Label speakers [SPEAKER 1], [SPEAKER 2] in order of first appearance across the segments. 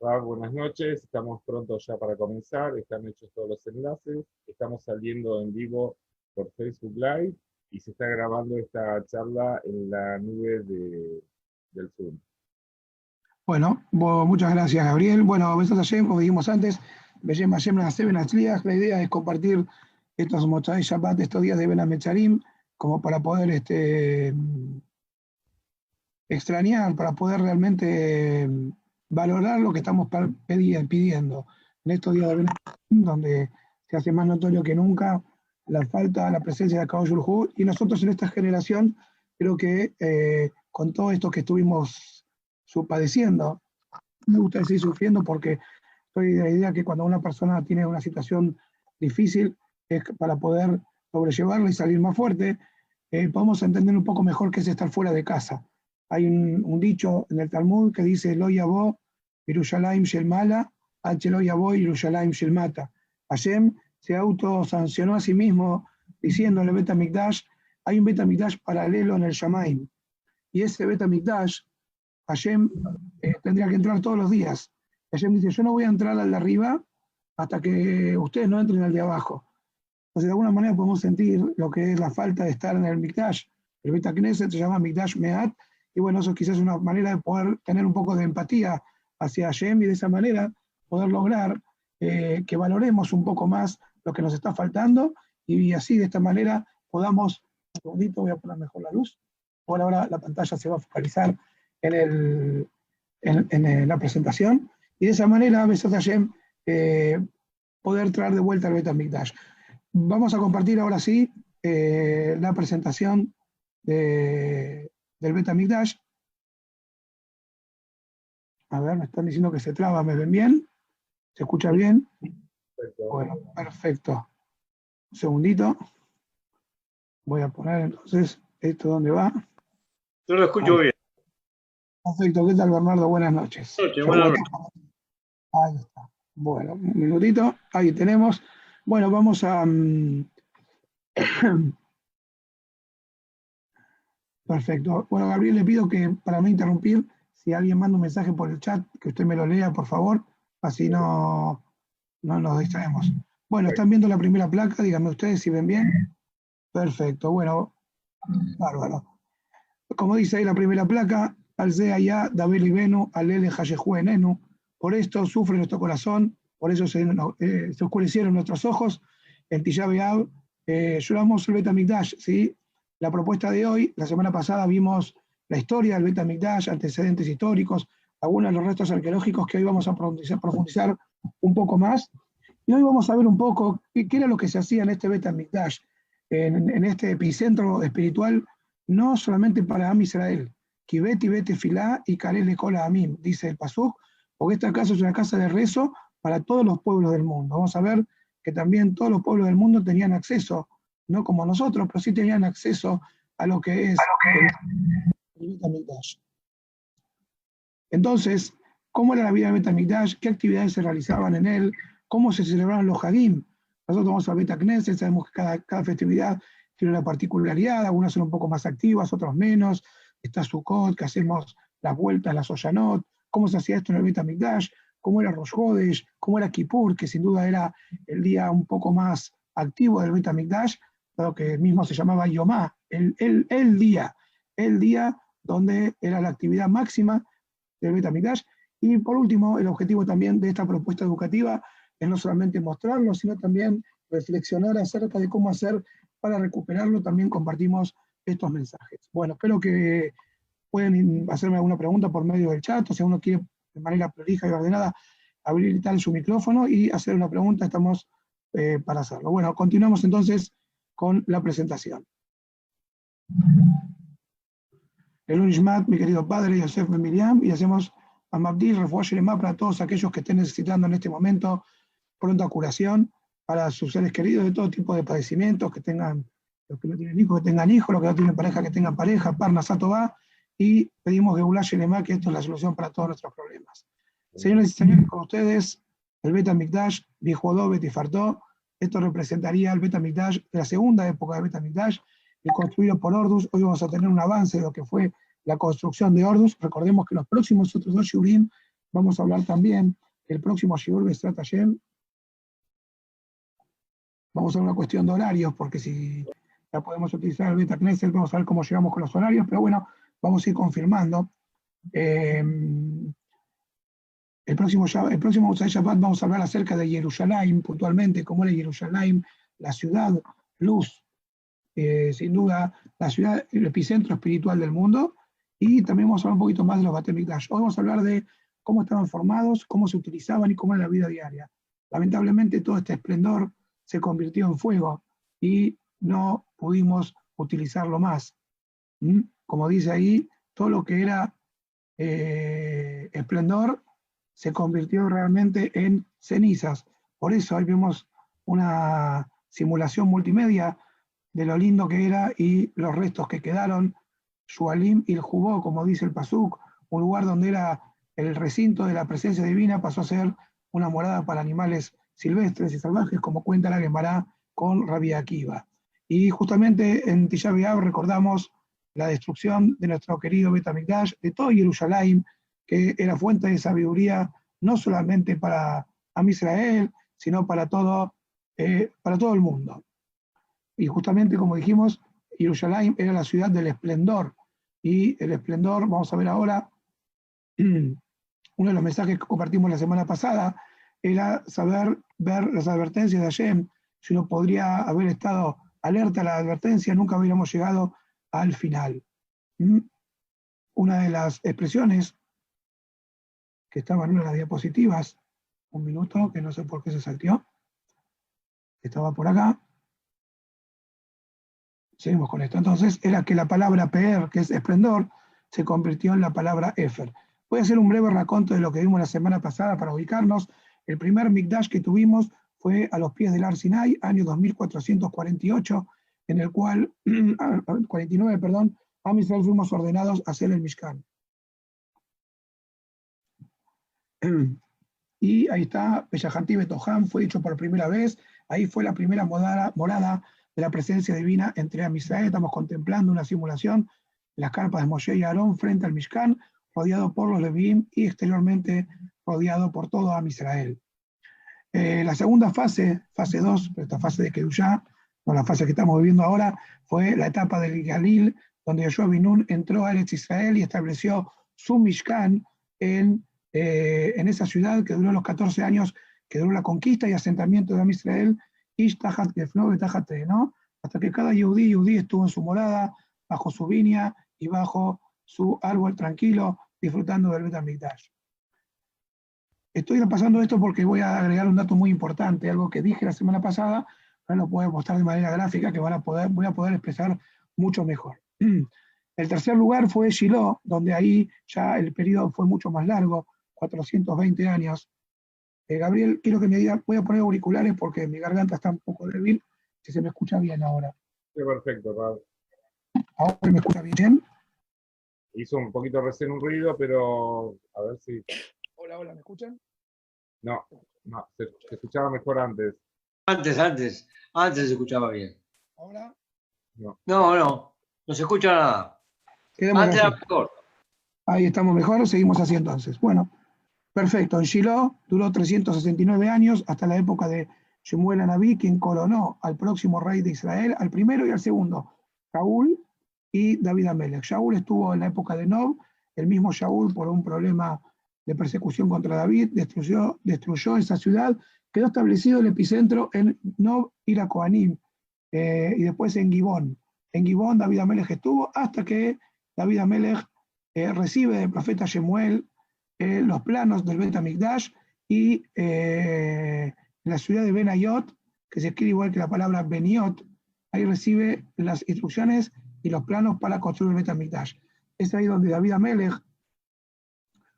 [SPEAKER 1] Buenas noches, estamos pronto ya para comenzar, están hechos todos los enlaces, estamos saliendo en vivo por Facebook Live y se está grabando esta charla en la nube del Zoom.
[SPEAKER 2] Bueno, muchas gracias, Gabriel. Bueno, besos a Hashem, como dijimos antes, Beshem Hashem Na'aseh Benatzliach. La idea es compartir estos Motzai Shabbat, estos días de Ben HaMetzarim, como para poder extrañar, para poder realmente valorar lo que estamos pidiendo en estos días de Ben HaMetzarim, donde se hace más notorio que nunca la falta, la presencia de Akadosh Baruj Hu. Y nosotros en esta generación, creo que con todo esto que estuvimos padeciendo, me gusta decir sufriendo porque estoy de la idea que cuando una persona tiene una situación difícil es para poder sobrellevarla y salir más fuerte, podemos entender un poco mejor qué es estar fuera de casa. Hay un dicho en el Talmud que dice Lo yabo Yerushalayim shel mala, H lo yabo Yerushalayim shel mata. Hashem se autosancionó a sí mismo diciendo en el Bet HaMikdash, hay un Bet HaMikdash paralelo en el Shamaim, y ese Bet HaMikdash Hashem tendría que entrar todos los días. Hashem dice, yo no voy a entrar al de arriba hasta que ustedes no entren al de abajo. Entonces, de alguna manera podemos sentir lo que es la falta de estar en el Mikdash. El Bet HaKnesset se llama Mikdash Me'at, y bueno, eso quizás es una manera de poder tener un poco de empatía hacia Hashem y de esa manera poder lograr que valoremos un poco más lo que nos está faltando y así de esta manera podamos, un segundito, voy a poner mejor la luz, ahora la pantalla se va a focalizar en la presentación, y de esa manera, Besat Hashem, poder traer de vuelta al Bet HaMikdash. Vamos a compartir ahora sí la presentación del Bet HaMikdash. A ver, me están diciendo que se traba, ¿me ven bien? ¿Se escucha bien?
[SPEAKER 1] Perfecto.
[SPEAKER 2] Bueno, perfecto. Un segundito. Voy a poner entonces esto donde va.
[SPEAKER 3] Yo lo escucho bien.
[SPEAKER 2] Perfecto, ¿qué tal, Bernardo? Buenas noches.
[SPEAKER 3] Buenas noches.
[SPEAKER 2] Ahí está. Bueno, un minutito, ahí tenemos. Bueno, vamos a... Perfecto. Bueno, Gabriel, le pido que, para no interrumpir, si alguien manda un mensaje por el chat, que usted me lo lea, por favor, así no nos distraemos. Bueno, ¿están viendo la primera placa? Díganme ustedes si ven bien. Perfecto, bueno, bárbaro. Como dice ahí la primera placa, al ya Dabel y Benu, Alele Hayehu Enenu, por esto sufre nuestro corazón, por eso se oscurecieron nuestros ojos. En Tisha B'Av lloramos el Bet HaMikdash, ¿sí? La propuesta de hoy, la semana pasada vimos la historia del Bet HaMikdash, antecedentes históricos, algunos de los restos arqueológicos que hoy vamos a profundizar un poco más. Y hoy vamos a ver un poco qué era lo que se hacía en este Bet HaMikdash, en este epicentro espiritual, no solamente para Am Israel, Kibet y Bet Filá y Karel le Kola Amim, dice el Pasuk, porque esta casa es una casa de rezo para todos los pueblos del mundo. Vamos a ver que también todos los pueblos del mundo tenían acceso, no como nosotros, pero sí tenían acceso a lo que es el Bet HaMikdash. Entonces, ¿cómo era la vida del Bet HaMikdash? ¿Qué actividades se realizaban en él? ¿Cómo se celebraban los Hagim? Nosotros vamos al Bet HaKnesset, sabemos que cada festividad tiene una particularidad, algunas son un poco más activas, otras menos. Está Sukkot, que hacemos las vueltas, las Oyanot, cómo se hacía esto en el Bet HaMikdash, cómo era Rosh Hodesh, cómo era Kippur, que sin duda era el día un poco más activo del Bet HaMikdash, dado que mismo se llamaba Yomá, el día donde era la actividad máxima del Bet HaMikdash. Y por último, el objetivo también de esta propuesta educativa es no solamente mostrarlo, sino también reflexionar acerca de cómo hacer para recuperarlo. También compartimos estos mensajes. Bueno, espero que pueden hacerme alguna pregunta por medio del chat, o si uno quiere de manera prolija y ordenada habilitar su micrófono y hacer una pregunta, estamos para hacerlo. Bueno, continuamos entonces con la presentación. El Unishmat, mi querido padre, Yosef Ben Miriam, y hacemos a Mabdil, Refuah Shelema para todos aquellos que estén necesitando en este momento pronta curación, para sus seres queridos de todo tipo de padecimientos, que tengan, los que no tienen hijos, que tengan hijos, los que no tienen pareja, que tengan pareja, Parna Satová, y pedimos Geulah Shelema, que esto es la solución para todos nuestros problemas. Señores y señores, con ustedes, el Bet HaMikdash, Bijodó, Betifartó, esto representaría el Bet HaMikdash de la segunda época del Bet HaMikdash, el construido por Ordus. Hoy vamos a tener un avance de lo que fue la construcción de Ordus. Recordemos que los próximos otros dos Shurim Vamos a hablar también el próximo Shiur B'ezrat Hashem. Vamos a ver una cuestión de horarios, porque si ya podemos utilizar el Beta Knesset, vamos a ver cómo llegamos con los horarios, pero bueno, vamos a ir confirmando. El próximo Motzei Shabbat vamos a hablar acerca de Jerusalén, puntualmente, cómo era Jerusalén, la ciudad, luz, sin duda, la ciudad, el epicentro espiritual del mundo, y también vamos a hablar un poquito más de los Bate Mikdash. Hoy vamos a hablar de cómo estaban formados, cómo se utilizaban y cómo era la vida diaria. Lamentablemente todo este esplendor se convirtió en fuego y no pudimos utilizarlo más. Como dice ahí, todo lo que era esplendor se convirtió realmente en cenizas. Por eso ahí vemos una simulación multimedia de lo lindo que era y los restos que quedaron. Shualim y el Jubó, como dice el Pasuk, un lugar donde era el recinto de la presencia divina, pasó a ser una morada para animales silvestres y salvajes, como cuenta la Gemara con Rabbi Akiva. Y justamente en Tisha B'Av recordamos la destrucción de nuestro querido Beit HaMikdash, de todo Jerusalén, que era fuente de sabiduría no solamente para Am Israel, sino para todo el mundo. Y justamente, como dijimos, Jerusalén era la ciudad del esplendor, y el esplendor, vamos a ver ahora, uno de los mensajes que compartimos la semana pasada, era saber ver las advertencias de Hashem. Si uno podría haber estado alerta a la advertencia, nunca hubiéramos llegado al final. Una de las expresiones que estaban en una de las diapositivas, un minuto, que no sé por qué se salteó, estaba por acá. Seguimos con esto. Entonces, era que la palabra Pe'er, que es esplendor, se convirtió en la palabra Efer. Voy a hacer un breve raconto de lo que vimos la semana pasada para ubicarnos. El primer Mikdash que tuvimos fue a los pies del Har Sinai, año 2448, en el cual, 49, perdón, Am Israel fuimos ordenados a hacer el Mishkan. Y ahí está, Peshahanti Betoham, fue dicho por primera vez, ahí fue la primera morada de la presencia divina entre Am Israel. Estamos contemplando una simulación de las carpas de Moshe y Aarón frente al Mishkan, rodeado por los Leviim y exteriormente rodeado por todo Am Israel. La segunda fase, fase 2, esta fase de Kedushá, no la fase que estamos viviendo ahora, fue la etapa del Galil, donde Yoshua bin Nun entró a Eretz Israel y estableció su Mishkan en esa ciudad que duró los 14 años que duró la conquista y asentamiento de Am Israel, ¿no? Hasta que cada yudí estuvo en su morada, bajo su viña y bajo su árbol tranquilo, disfrutando del Beit HaMikdash. Estoy repasando esto porque voy a agregar un dato muy importante, algo que dije la semana pasada, pero lo puedo mostrar de manera gráfica que voy a poder expresar mucho mejor. El tercer lugar fue Shiloh, donde ahí ya el periodo fue mucho más largo, 420 años. Gabriel, quiero que me diga, voy a poner auriculares porque mi garganta está un poco débil, si se me escucha bien ahora.
[SPEAKER 1] Sí, perfecto, Pablo.
[SPEAKER 2] ¿Ahora me escucha bien?
[SPEAKER 1] Hizo un poquito recién un ruido, pero a ver si...
[SPEAKER 2] Hola, ¿me escuchan?
[SPEAKER 1] No, se escuchaba mejor antes.
[SPEAKER 3] Antes se escuchaba bien.
[SPEAKER 2] ¿Ahora?
[SPEAKER 3] No se escucha nada.
[SPEAKER 2] Quedemos
[SPEAKER 3] Antes
[SPEAKER 2] así.
[SPEAKER 3] era mejor.
[SPEAKER 2] Ahí estamos mejor, seguimos así entonces. Bueno, perfecto. En Shiloh duró 369 años, hasta la época de Shemuel Anabí, quien coronó al próximo rey de Israel, al primero y al segundo, Shaul y David Amelech. Shaul estuvo en la época de Nob, el mismo Shaul, por un problema de persecución contra David, destruyó esa ciudad, quedó establecido el epicentro en Nob y la Kohanim, y después en Gibón. En Gibón David Amelech estuvo hasta que David Amelech recibe del profeta Shemuel los planos del Beit HaMikdash y la ciudad de Benayot, que se escribe igual que la palabra Beniot, ahí recibe las instrucciones y los planos para construir el Beit HaMikdash. Es ahí donde David Amelech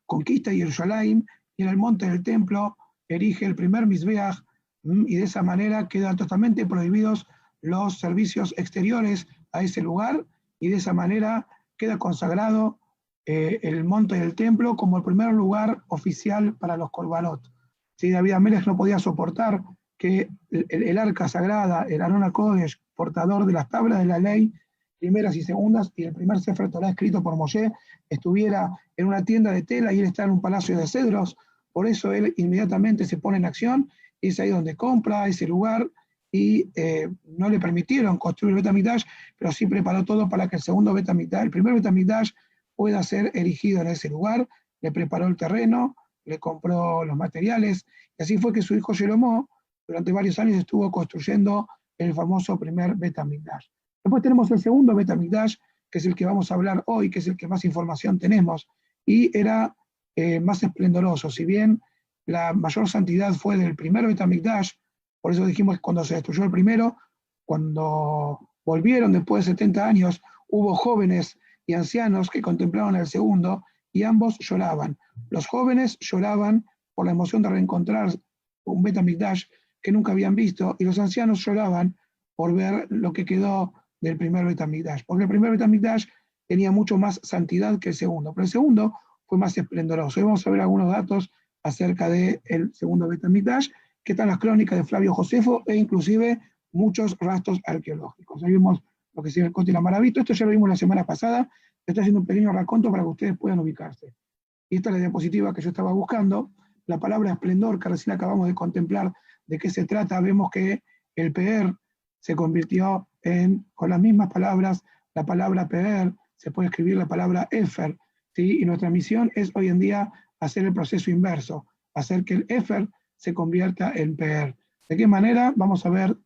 [SPEAKER 2] conquista Jerusalén y en el monte del templo erige el primer Mizbeach, y de esa manera quedan totalmente prohibidos los servicios exteriores a ese lugar, y de esa manera queda consagrado el monte del templo como el primer lugar oficial para los korbanot. ¿Sí? David Amelech no podía soportar que el arca sagrada, el Aron HaKodesh, portador de las tablas de la ley, primeras y segundas, y el primer Sefer Torah escrito por Moshe estuviera en una tienda de tela y él está en un palacio de cedros. Por eso él inmediatamente se pone en acción, y es ahí donde compra ese lugar, y no le permitieron construir el Bet HaMikdash, pero sí preparó todo para que el primer Bet HaMikdash pueda ser erigido en ese lugar. Le preparó el terreno, le compró los materiales, y así fue que su hijo Shlomo durante varios años estuvo construyendo el famoso primer Bet HaMikdash. Después tenemos el segundo Bet HaMikdash, que es el que vamos a hablar hoy, que es el que más información tenemos, y era más esplendoroso. Si bien la mayor santidad fue del primer Bet HaMikdash, por eso dijimos que cuando se destruyó el primero, cuando volvieron después de 70 años, hubo jóvenes y ancianos que contemplaron el segundo, y ambos lloraban. Los jóvenes lloraban por la emoción de reencontrar un Bet HaMikdash que nunca habían visto, y los ancianos lloraban por ver lo que quedó del primer Bet HaMikdash, porque el primer Bet HaMikdash tenía mucho más santidad que el segundo, pero el segundo fue más esplendoroso. Hoy vamos a ver algunos datos acerca del segundo Bet HaMikdash, que están las crónicas de Flavio Josefo, e inclusive muchos rastros arqueológicos. Ahí vimos lo que se llama el Coti la Maravito. Esto ya lo vimos la semana pasada. Estoy haciendo un pequeño raconto para que ustedes puedan ubicarse. Y esta es la diapositiva que yo estaba buscando. La palabra esplendor, que recién acabamos de contemplar de qué se trata, vemos que el Peer se convirtió en, con las mismas palabras, la palabra Peer, se puede escribir la palabra Efer, ¿sí? Y nuestra misión es hoy en día hacer el proceso inverso, hacer que el Efer se convierta en Peer. ¿De qué manera? Vamos a ver,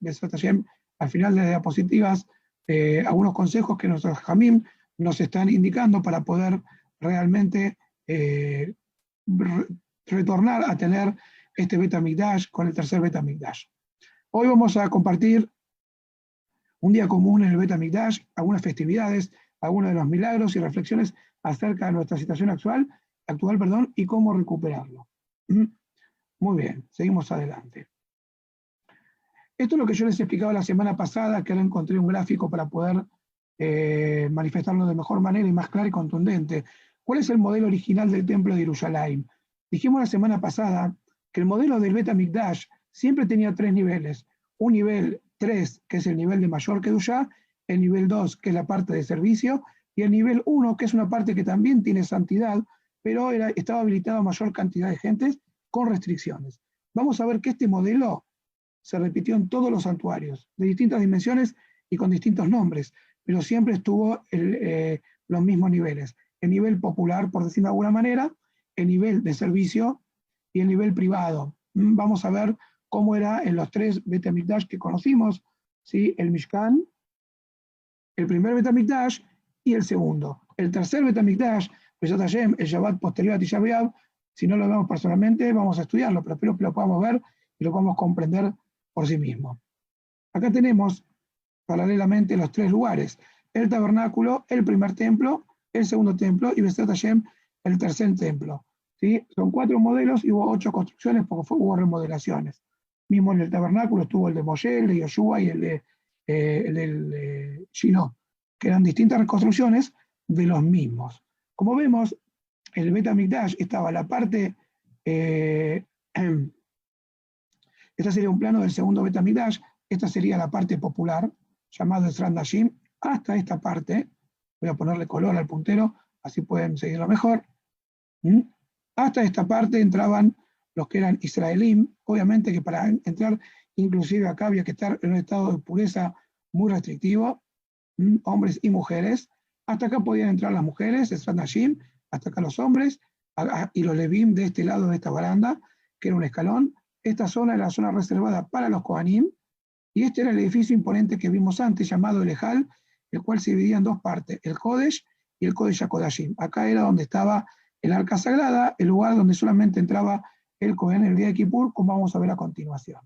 [SPEAKER 2] al final de las diapositivas, algunos consejos que nuestros Jamim nos están indicando para poder realmente retornar a tener este Bet HaMikdash con el tercer Bet HaMikdash. Hoy vamos a compartir un día común en el Bet HaMikdash, algunas festividades, algunos de los milagros y reflexiones acerca de nuestra situación actual, y cómo recuperarlo. Muy bien, seguimos adelante. Esto es lo que yo les explicaba la semana pasada, que ahora encontré un gráfico para poder manifestarlo de mejor manera y más clara y contundente. ¿Cuál es el modelo original del templo de Jerusalén? Dijimos la semana pasada que el modelo del Bet HaMikdash siempre tenía tres niveles. Un nivel 3, que es el nivel de mayor Kedushá, el nivel 2, que es la parte de servicio, y el nivel 1, que es una parte que también tiene santidad, pero estaba habilitado a mayor cantidad de gentes con restricciones. Vamos a ver que este modelo se repitió en todos los santuarios, de distintas dimensiones y con distintos nombres, pero siempre estuvo los mismos niveles. El nivel popular, por decirlo de alguna manera, el nivel de servicio y el nivel privado. Vamos a ver cómo era en los tres Bet HaMikdash que conocimos, ¿sí? El Mishkan, el primer Bet HaMikdash y el segundo. El tercer Bet HaMikdash, Beshat Hashem, el Shabbat posterior a Tisha B'Av, si no lo vemos personalmente, vamos a estudiarlo, pero espero que lo podamos ver y lo podamos comprender por sí mismo. Acá tenemos paralelamente los tres lugares: el tabernáculo, el primer templo, el segundo templo, y Beshat Hashem, el tercer templo. ¿Sí? Son 4 modelos y hubo 8 construcciones porque hubo remodelaciones. Mismo en el tabernáculo estuvo el de Moshe, el de Yoshua y el de Shiloh, que eran distintas reconstrucciones de los mismos. Como vemos, el Bet HaMikdash estaba la parte, este sería un plano del segundo Bet HaMikdash, esta sería la parte popular, llamado Ezrat Nashim, hasta esta parte. Voy a ponerle color al puntero, así pueden seguirlo mejor. Hasta esta parte entraban los que eran israelíes. Obviamente que para entrar, inclusive acá había que estar en un estado de pureza muy restrictivo, hombres y mujeres. Hasta acá podían entrar las mujeres, Ezrat Nashim, hasta acá los hombres, y los Levim de este lado de esta baranda, que era un escalón. Esta zona era la zona reservada para los Kohanim, y este era el edificio imponente que vimos antes, llamado el Ejal, el cual se dividía en dos partes, el Kodesh y el Kodesh HaKodashim. Acá era donde estaba el arca sagrada, el lugar donde solamente entraba el Kohen el día de Kippur, como vamos a ver a continuación.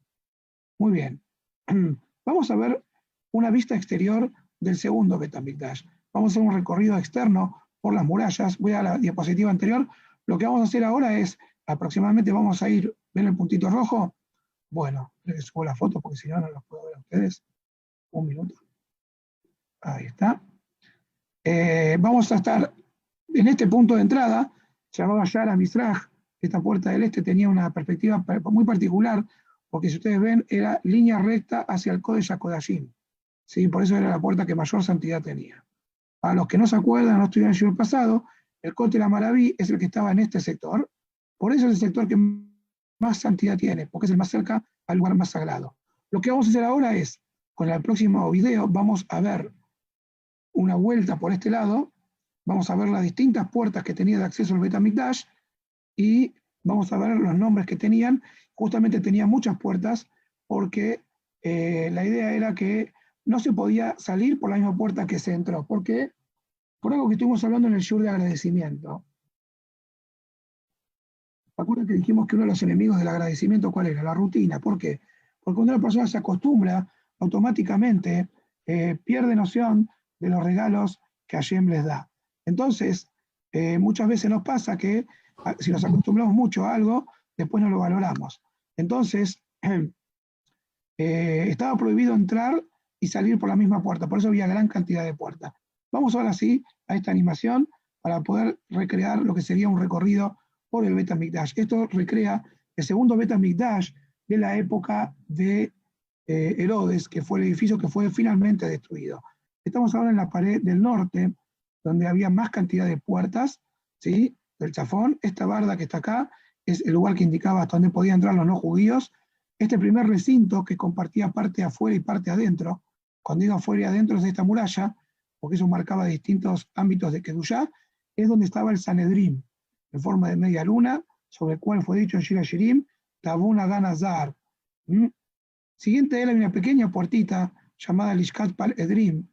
[SPEAKER 2] Muy bien. Vamos a ver una vista exterior del segundo Bet HaMikdash. Vamos a hacer un recorrido externo por las murallas. Voy a la diapositiva anterior. Lo que vamos a hacer ahora es, aproximadamente vamos a ir, ¿ven el puntito rojo? Bueno, les subo la foto porque si no, no los puedo ver a ustedes. Un minuto. Ahí está. Vamos a estar en este punto de entrada, llamado Yara Mizrach. Esta puerta del este tenía una perspectiva muy particular, porque si ustedes ven, era línea recta hacia el Kodesh HaKodashim. ¿sí? Por eso era la puerta que mayor santidad tenía. Para los que no se acuerdan, no estuvieron el siglo pasado, el Kotel Amaraví es el que estaba en este sector, por eso es el sector que más santidad tiene, porque es el más cerca al lugar más sagrado. Lo que vamos a hacer ahora es, con el próximo video, vamos a ver una vuelta por este lado, vamos a ver las distintas puertas que tenía de acceso al Beit HaMikdash y vamos a ver los nombres que tenían. Justamente tenía muchas puertas porque la idea era que no se podía salir por la misma puerta que se entró. ¿Por qué? Por algo que estuvimos hablando en el shiur de agradecimiento. Recuerden que dijimos que uno de los enemigos del agradecimiento, ¿cuál era? La rutina. ¿Por qué? Porque cuando una persona se acostumbra, automáticamente pierde noción de los regalos que Hashem les da. Entonces, muchas veces nos pasa que si nos acostumbramos mucho a algo, después no lo valoramos. Entonces, estaba prohibido entrar y salir por la misma puerta, por eso había gran cantidad de puertas. Vamos ahora sí a esta animación para poder recrear lo que sería un recorrido por el Beit HaMikdash. Esto recrea el segundo Beit HaMikdash de la época de Herodes, que fue el edificio que fue finalmente destruido. Estamos ahora en la pared del norte, donde había más cantidad de puertas, ¿sí? Del Chafón. Esta barda que está acá es el lugar que indicaba hasta dónde podían entrar los no judíos. Este primer recinto que compartía parte afuera y parte adentro, cuando digo afuera y adentro es esta muralla, porque eso marcaba distintos ámbitos de Kedushá, es donde estaba el Sanedrín, en forma de media luna, sobre el cual fue dicho en Shir HaShirim, Tabuna Ganazar. Siguiente a él hay una pequeña puertita llamada Lishkat Pal Edrim,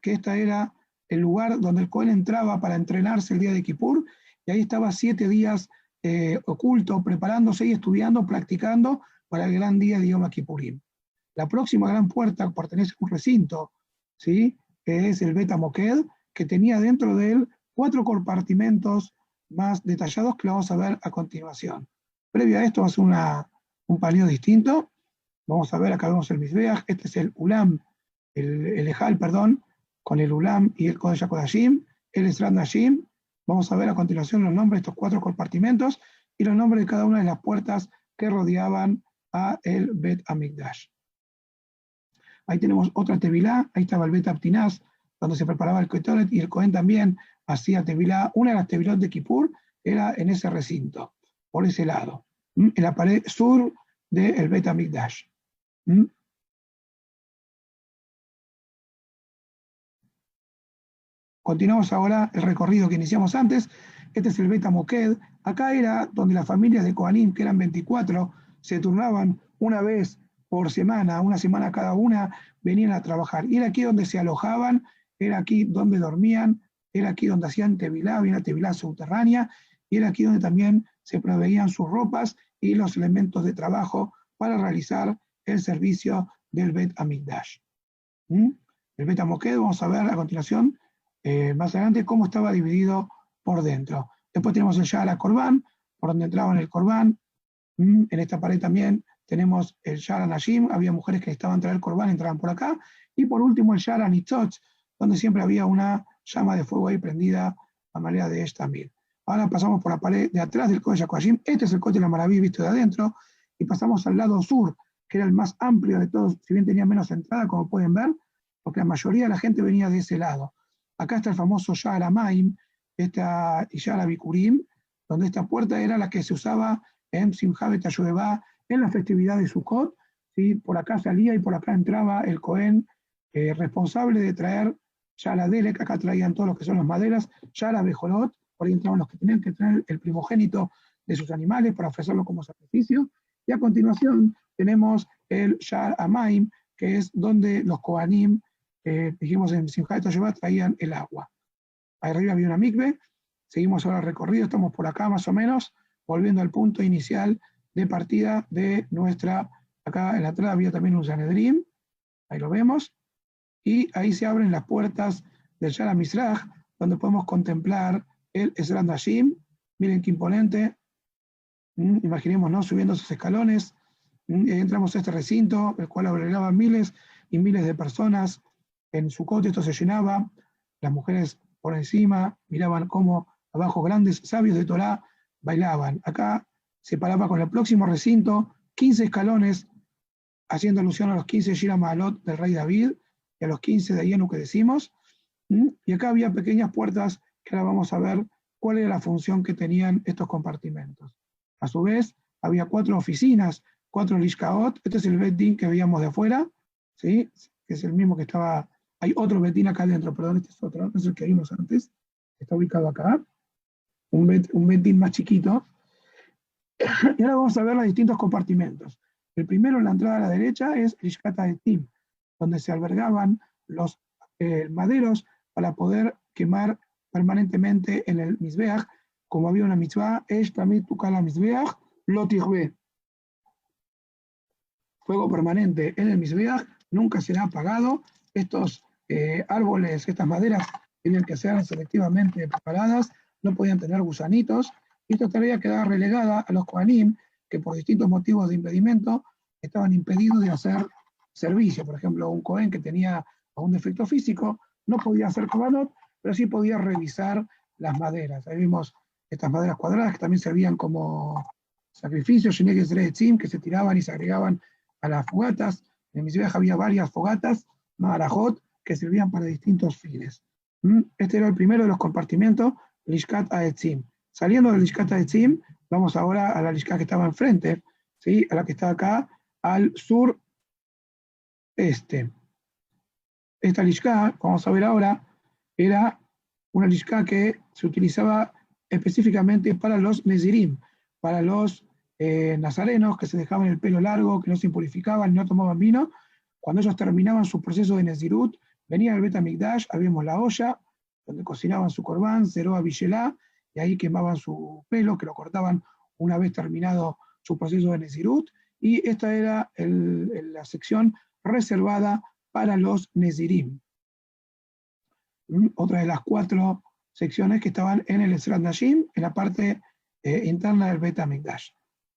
[SPEAKER 2] que esta era el lugar donde el Cohen entraba para entrenarse el día de Kippur, y ahí estaba 7 días oculto, preparándose y estudiando, practicando para el gran día de Yom Kippurim. La próxima gran puerta pertenece a un recinto, ¿sí? Que es el Bet HaMoked, que tenía dentro de él 4 compartimentos más detallados que lo vamos a ver a continuación. Previo a esto va a ser un paneo distinto. Vamos a ver, acá vemos el Mizbeach, este es el Ulam, el Ejal, perdón, con el Ulam y el Kodesh HaKodashim, el Esran Nashim. Vamos a ver a continuación los nombres de estos 4 compartimentos y los nombres de cada una de las puertas que rodeaban a el Bet HaMikdash. Ahí tenemos otra tevilá, ahí estaba el Bet Abtinaz, donde se preparaba el Ketoret, y el Cohen también hacía tevilá. Una de las tevilot de Kippur era en ese recinto, por ese lado, en la pared sur del Bet HaMikdash. Continuamos ahora el recorrido que iniciamos antes. Este es el Bet HaMoked. Acá era donde las familias de Kohanim, que eran 24, se turnaban una vez por semana, una semana cada una, venían a trabajar. Y era aquí donde se alojaban, era aquí donde dormían, era aquí donde hacían tevilá, había una tevilá subterránea, y era aquí donde también se proveían sus ropas y los elementos de trabajo para realizar el servicio del Bet HaMikdash. El Bet HaMoked, vamos a ver a continuación, más adelante, cómo estaba dividido por dentro. Después tenemos el Sha'ar HaKorban, por donde entraban el Korban. En esta pared también tenemos el Sha'ar HaNashim, había mujeres que necesitaban traer el Korban, entraban por acá. Y por último el Sha'ar HaNitzot, donde siempre había una llama de fuego ahí prendida a manera de también. Ahora pasamos por la pared de atrás del Kodesh HaKodashim. Este es el Kotel Amaraví visto de adentro. Y pasamos al lado sur, que era el más amplio de todos, si bien tenía menos entrada, como pueden ver, porque la mayoría de la gente venía de ese lado. Acá está el famoso Sha'ar HaMaim, esta Sha'ar HaBikurim, donde esta puerta era la que se usaba en Simchat Bet HaShoevá, en la festividad de Sukkot, ¿sí? Por acá salía y por acá entraba el Cohen responsable de traer Sha'ar HaDelek, acá traían todos los que son las maderas, Sha'ar HaBejorot, por ahí entraban los que tenían que traer el primogénito de sus animales para ofrecerlo como sacrificio, y a continuación tenemos el Sha'ar HaMaim, que es donde los Kohanim, dijimos en Simchat Bet HaShoevá, traían el agua. Ahí arriba había una mikve, seguimos ahora el recorrido, estamos por acá más o menos, volviendo al punto inicial de partida de nuestra, acá en la entrada había también un Sanedrín, ahí lo vemos, y ahí se abren las puertas del Sha'ar HaMizrach, donde podemos contemplar el Esran Nashim. Miren qué imponente, imaginemos, ¿no? Subiendo esos escalones, entramos a este recinto, el cual albergaba miles y miles de personas. En Sukkot esto se llenaba, las mujeres por encima miraban cómo abajo grandes sabios de Torá bailaban. Acá se paraba con el próximo recinto, 15 escalones, haciendo alusión a los 15 Shira Ma'alot del rey David, y a los 15 de Ayenu que decimos. Y acá había pequeñas puertas que ahora vamos a ver cuál era la función que tenían estos compartimentos. A su vez, había 4 oficinas, 4 lishkaot. Este es el Bet Din que veíamos de afuera, ¿sí? Que es el mismo que estaba. Hay otro Bet Din acá adentro, perdón, este es otro, no es el que vimos antes. Está ubicado acá. Un Bet Din más chiquito. Y ahora vamos a ver los distintos compartimentos. El primero, en la entrada a la derecha, es Lishkat Ha'etim, donde se albergaban los maderos para poder quemar permanentemente en el Mizbeach, como había una mitzvah, Esh Tamid Tukal HaMizbeach, Lo Tichbe. Fuego permanente en el Mizbeach, nunca será apagado. Estos árboles, estas maderas, tienen que ser selectivamente preparadas, no podían tener gusanitos, y esta tarea quedaba relegada a los Kohanim, que por distintos motivos de impedimento estaban impedidos de hacer servicio. Por ejemplo, un Kohen que tenía algún defecto físico no podía hacer korbanot, pero sí podía revisar las maderas. Ahí vimos estas maderas cuadradas que también servían como sacrificios, que se tiraban y se agregaban a las fogatas. En Mizbeach había varias fogatas, Maharajot, que servían para distintos fines. Este era el primero de los compartimentos, Lishkat Ha'etim. Saliendo del Lishkat Ha'etim, vamos ahora a la Lishkat que estaba enfrente, ¿sí? A la que está acá, al sur este. Esta Lishkat, vamos a ver ahora, era una Lishkat que se utilizaba específicamente para los Nezirim, para los nazarenos que se dejaban el pelo largo, que no se impurificaban y no tomaban vino. Cuando ellos terminaban su proceso de Nezirut, venían al Bet HaMikdash, habíamos la olla, donde cocinaban su corbán, Zeroa Bishelá, y ahí quemaban su pelo, que lo cortaban una vez terminado su proceso de Nezirut, y esta era la sección reservada para los Nezirim. Otra de las 4 secciones que estaban en el Ezrat Nashim, en la parte interna del Bet HaMikdash.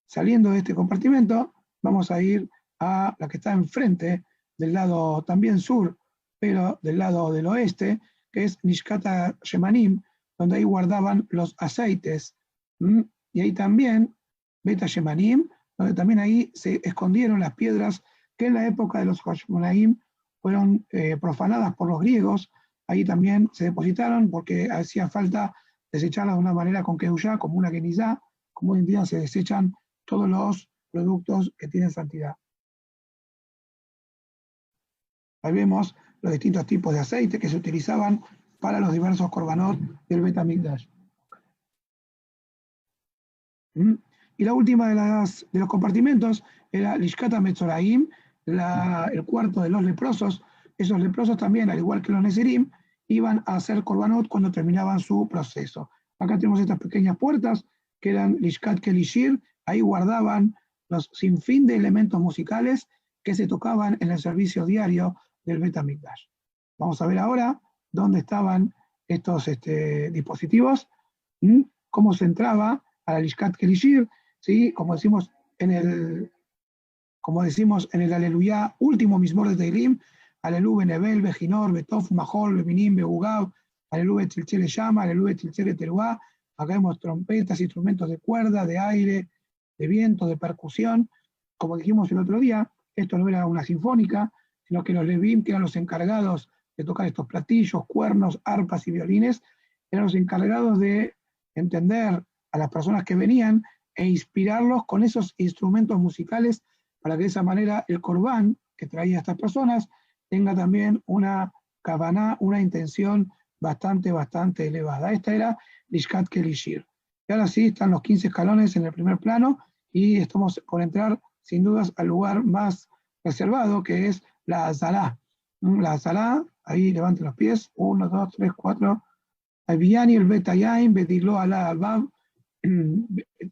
[SPEAKER 2] Saliendo de este compartimento, vamos a ir a la que está enfrente, del lado también sur, pero del lado del oeste, que es Lishkat HaShemanim, donde ahí guardaban los aceites. Y ahí también, Bet HaShemanim, donde también ahí se escondieron las piedras que en la época de los Hashmonaim fueron profanadas por los griegos. Ahí también se depositaron porque hacía falta desecharlas de una manera con Kedushá, como una Genizá, como hoy en día se desechan todos los productos que tienen santidad. Ahí vemos los distintos tipos de aceite que se utilizaban para los diversos korbanot del Bet HaMikdash. Y la última de los compartimentos era Lishkat HaMetzoraim, el cuarto de los leprosos. Esos leprosos también, al igual que los Nezirim, iban a hacer korbanot cuando terminaban su proceso. Acá tenemos estas pequeñas puertas que eran Lishkat Kelishir, ahí guardaban los sinfín de elementos musicales que se tocaban en el servicio diario del Bet HaMikdash. Vamos a ver ahora dónde estaban estos dispositivos, cómo se entraba a la Lishkat Kelishir, ¿sí? Como decimos en el Aleluya último Mizmor de Teilim, Alelu Benebel, Bejinor, Betof, Mahol, Bebinim, Beugab, Alelu Betilchele Llama, Alelu Betilchele Teruá. Acá vemos trompetas, instrumentos de cuerda, de aire, de viento, de percusión. Como dijimos el otro día, esto no era una sinfónica, sino que los Levim, que eran los encargados de tocar estos platillos, cuernos, arpas y violines, eran los encargados de entender a las personas que venían e inspirarlos con esos instrumentos musicales para que de esa manera el corbán que traía a estas personas tenga también una kavaná, una intención bastante elevada. Esta era Lishkat Kelishir. Y ahora sí están los 15 escalones en el primer plano y estamos por entrar sin dudas al lugar más reservado, que es la Azalá. La Azalá, ahí levanten los pies, 1, 2, 3, 4. Aviani el Betayaim, Betiglo Alá Albab,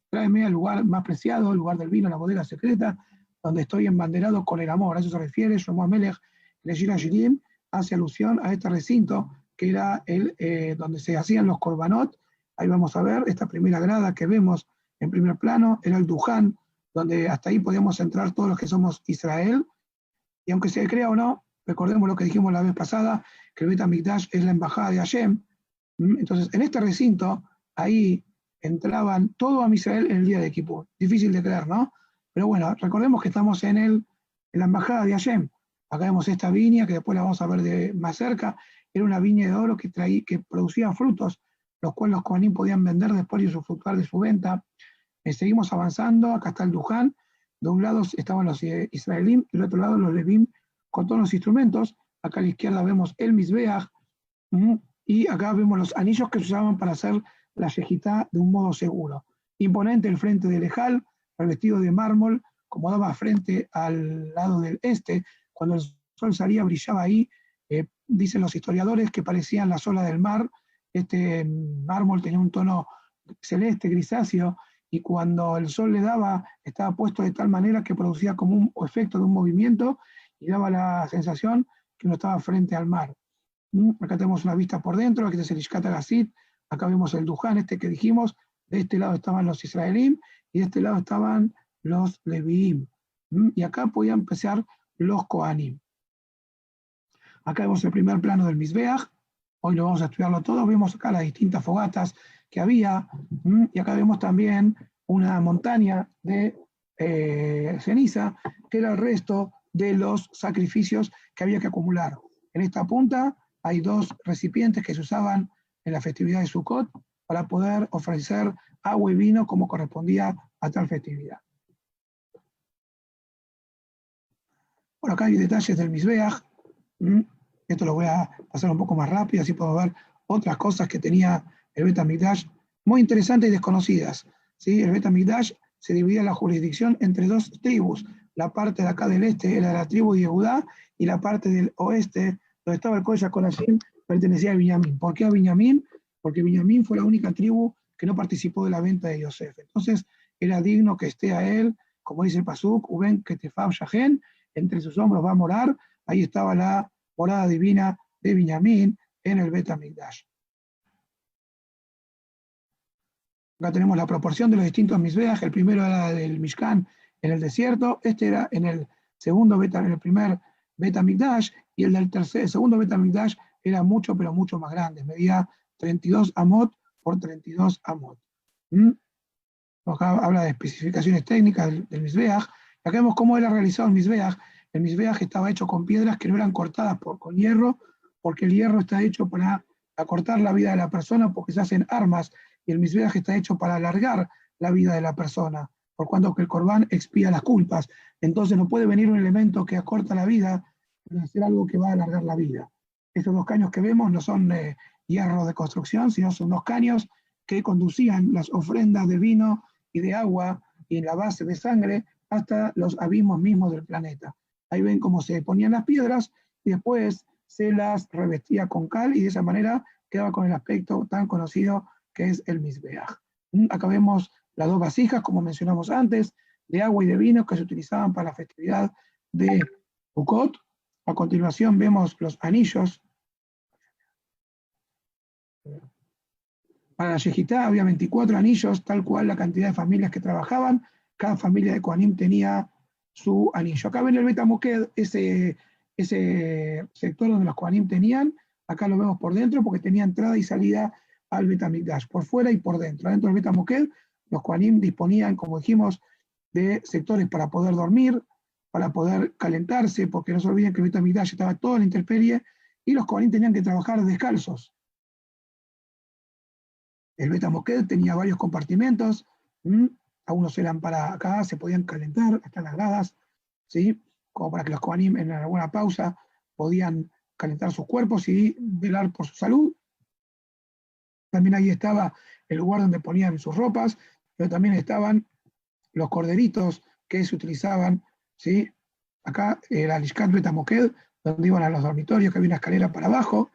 [SPEAKER 2] tráeme al lugar más preciado, el lugar del vino, la bodega secreta, donde estoy embanderado con el amor. A eso se refiere Shlomo Amelech, Leshira Shirim, hace alusión a este recinto que era donde se hacían los korbanot. Ahí vamos a ver esta primera grada que vemos en primer plano, era el Duján, donde hasta ahí podíamos entrar todos los que somos Israel. Y aunque se crea o no, recordemos lo que dijimos la vez pasada, que el Bet HaMikdash es la embajada de Hashem. Entonces, en este recinto, ahí entraban todo a Israel en el día de Kippur. Difícil de creer, ¿no? Pero bueno, recordemos que estamos en la embajada de Hashem. Acá vemos esta viña, que después la vamos a ver más cerca. Era una viña de oro que producía frutos, los cuales los Kohanim podían vender después y usufructuar de su venta. Seguimos avanzando, acá está el Duján. De un lado estaban los Israelim, y del otro lado los Levim con todos los instrumentos. Acá a la izquierda vemos el Mizbeach, y acá vemos los anillos que se usaban para hacer la Shejitá de un modo seguro. Imponente el frente del Ejal, revestido de mármol, como daba frente al lado del este. Cuando el sol salía, brillaba ahí. Dicen los historiadores que parecían las olas del mar. Este mármol tenía un tono celeste, grisáceo, y cuando el sol le daba, estaba puesto de tal manera que producía como un efecto de un movimiento y daba la sensación que uno estaba frente al mar. Acá tenemos una vista por dentro, aquí es el Ishkat Agasit, acá vemos el Duján, este que dijimos, de este lado estaban los Israelim y de este lado estaban los Leviim. Y acá podían empezar los Kohanim. Acá vemos el primer plano del Mizbeach, hoy lo vamos a estudiarlo todo, vemos acá las distintas fogatas que había, y acá vemos también una montaña de ceniza, que era el resto de los sacrificios que había que acumular. En esta punta hay dos recipientes que se usaban en la festividad de Sukkot para poder ofrecer agua y vino como correspondía a tal festividad. Bueno, acá hay detalles del Mizbeach. Esto lo voy a pasar un poco más rápido, así podemos ver otras cosas que tenía el Bet HaMikdash, muy interesantes y desconocidas. ¿Sí? El Bet HaMikdash se dividía la jurisdicción entre dos tribus. La parte de acá del este era la tribu de Yehudá, y la parte del oeste, donde estaba el Kodesh HaKodashim, pertenecía a Binyamin. ¿Por qué a Binyamin? Porque Binyamin fue la única tribu que no participó de la venta de Yosef. Entonces era digno que esté a él, como dice el Pasuk, Uben Ketefab Shahen, entre sus hombros va a morar. Ahí estaba la morada divina de Binyamin en el Bet HaMikdash. Acá tenemos la proporción de los distintos Mizbeach. El primero era del Mishkan en el desierto, este era en el primer Bet HaMikdash, y el del segundo Bet HaMikdash era mucho, pero mucho más grande, medía 32 amot por 32 amot. Acá habla de especificaciones técnicas del Mizbeach. Acá vemos cómo era realizado el Mizbeach. El Mizbeach estaba hecho con piedras que no eran cortadas con hierro, porque el hierro está hecho para acortar la vida de la persona, porque se hacen armas, y el Mizbeach está hecho para alargar la vida de la persona, por cuanto que el Corbán expía las culpas. Entonces no puede venir un elemento que acorta la vida para hacer algo que va a alargar la vida. Estos dos caños que vemos no son hierro de construcción, sino son dos caños que conducían las ofrendas de vino y de agua y la base de sangre hasta los abismos mismos del planeta. Ahí ven cómo se ponían las piedras y después se las revestía con cal, y de esa manera quedaba con el aspecto tan conocido que es el Mizbeach. Acá vemos las dos vasijas, como mencionamos antes, de agua y de vino que se utilizaban para la festividad de Sukkot. A continuación vemos los anillos. Para la Shejitá había 24 anillos, tal cual la cantidad de familias que trabajaban. Cada familia de Kohanim tenía su anillo. Acá ven el Bet HaMoked, ese sector donde los Kohanim tenían. Acá lo vemos por dentro porque tenía entrada y salida al Bet HaMikdash, por fuera y por dentro. Dentro del Bet HaMoked, los Kohanim disponían, como dijimos, de sectores para poder dormir, para poder calentarse, porque no se olviden que el Bet HaMikdash estaba todo en la intemperie y los Kohanim tenían que trabajar descalzos. El Bet HaMoked tenía varios compartimentos, algunos eran para acá, se podían calentar, hasta las gradas, ¿sí? Como para que los Kohanim en alguna pausa podían calentar sus cuerpos y velar por su salud. También ahí estaba el lugar donde ponían sus ropas, pero también estaban los corderitos que se utilizaban, ¿sí? Acá era el Ishkat Bet HaMoked, donde iban a los dormitorios, que había una escalera para abajo,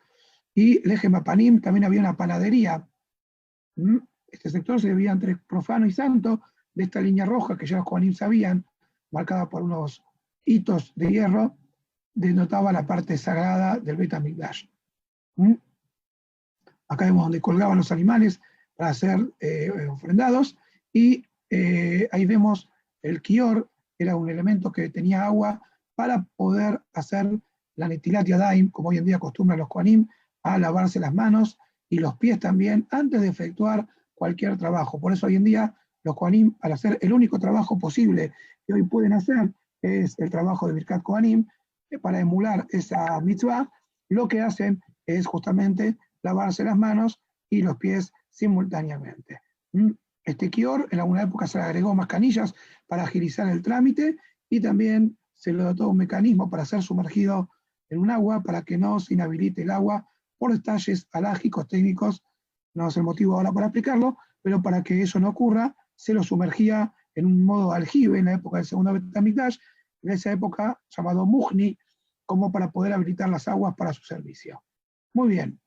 [SPEAKER 2] y Lechem HaPanim, también había una panadería. Este sector se dividía entre profano y santo, de esta línea roja que ya los Kohanim sabían, marcada por unos hitos de hierro, denotaba la parte sagrada del Bet HaMikdash. Acá vemos donde colgaban los animales para ser ofrendados, y ahí vemos el kior, era un elemento que tenía agua para poder hacer la netilat yadayim, como hoy en día acostumbran los Kohanim a lavarse las manos y los pies también antes de efectuar cualquier trabajo. Por eso hoy en día los Kohanim, al hacer el único trabajo posible que hoy pueden hacer, es el trabajo de Birkat Kohanim, para emular esa mitzvah, lo que hacen es justamente lavarse las manos y los pies simultáneamente. Este kior en alguna época se le agregó más canillas para agilizar el trámite y también se le dotó un mecanismo para ser sumergido en un agua para que no se inhabilite el agua por detalles halágicos técnicos. No es el motivo ahora para explicarlo, pero para que eso no ocurra, se lo sumergía en un modo aljibe en la época del segundo Bet HaMikdash, en esa época llamado Mujni, como para poder habilitar las aguas para su servicio. Muy bien.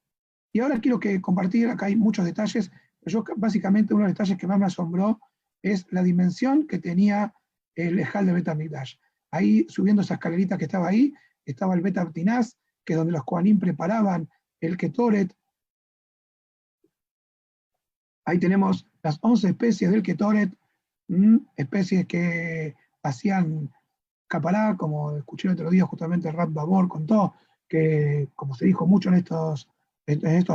[SPEAKER 2] Y ahora quiero compartir, acá hay muchos detalles, pero yo básicamente uno de los detalles que más me asombró es la dimensión que tenía el Ejal de Bet HaMikdash. Ahí, subiendo esa escalerita que estaba ahí, estaba el Bet HaTinaz, que es donde los Kohanim preparaban el Ketoret. Ahí tenemos las 11 especies del Ketoret, especies que hacían capará, como escuché el otro día justamente el Rab Babor contó, que como se dijo mucho en estos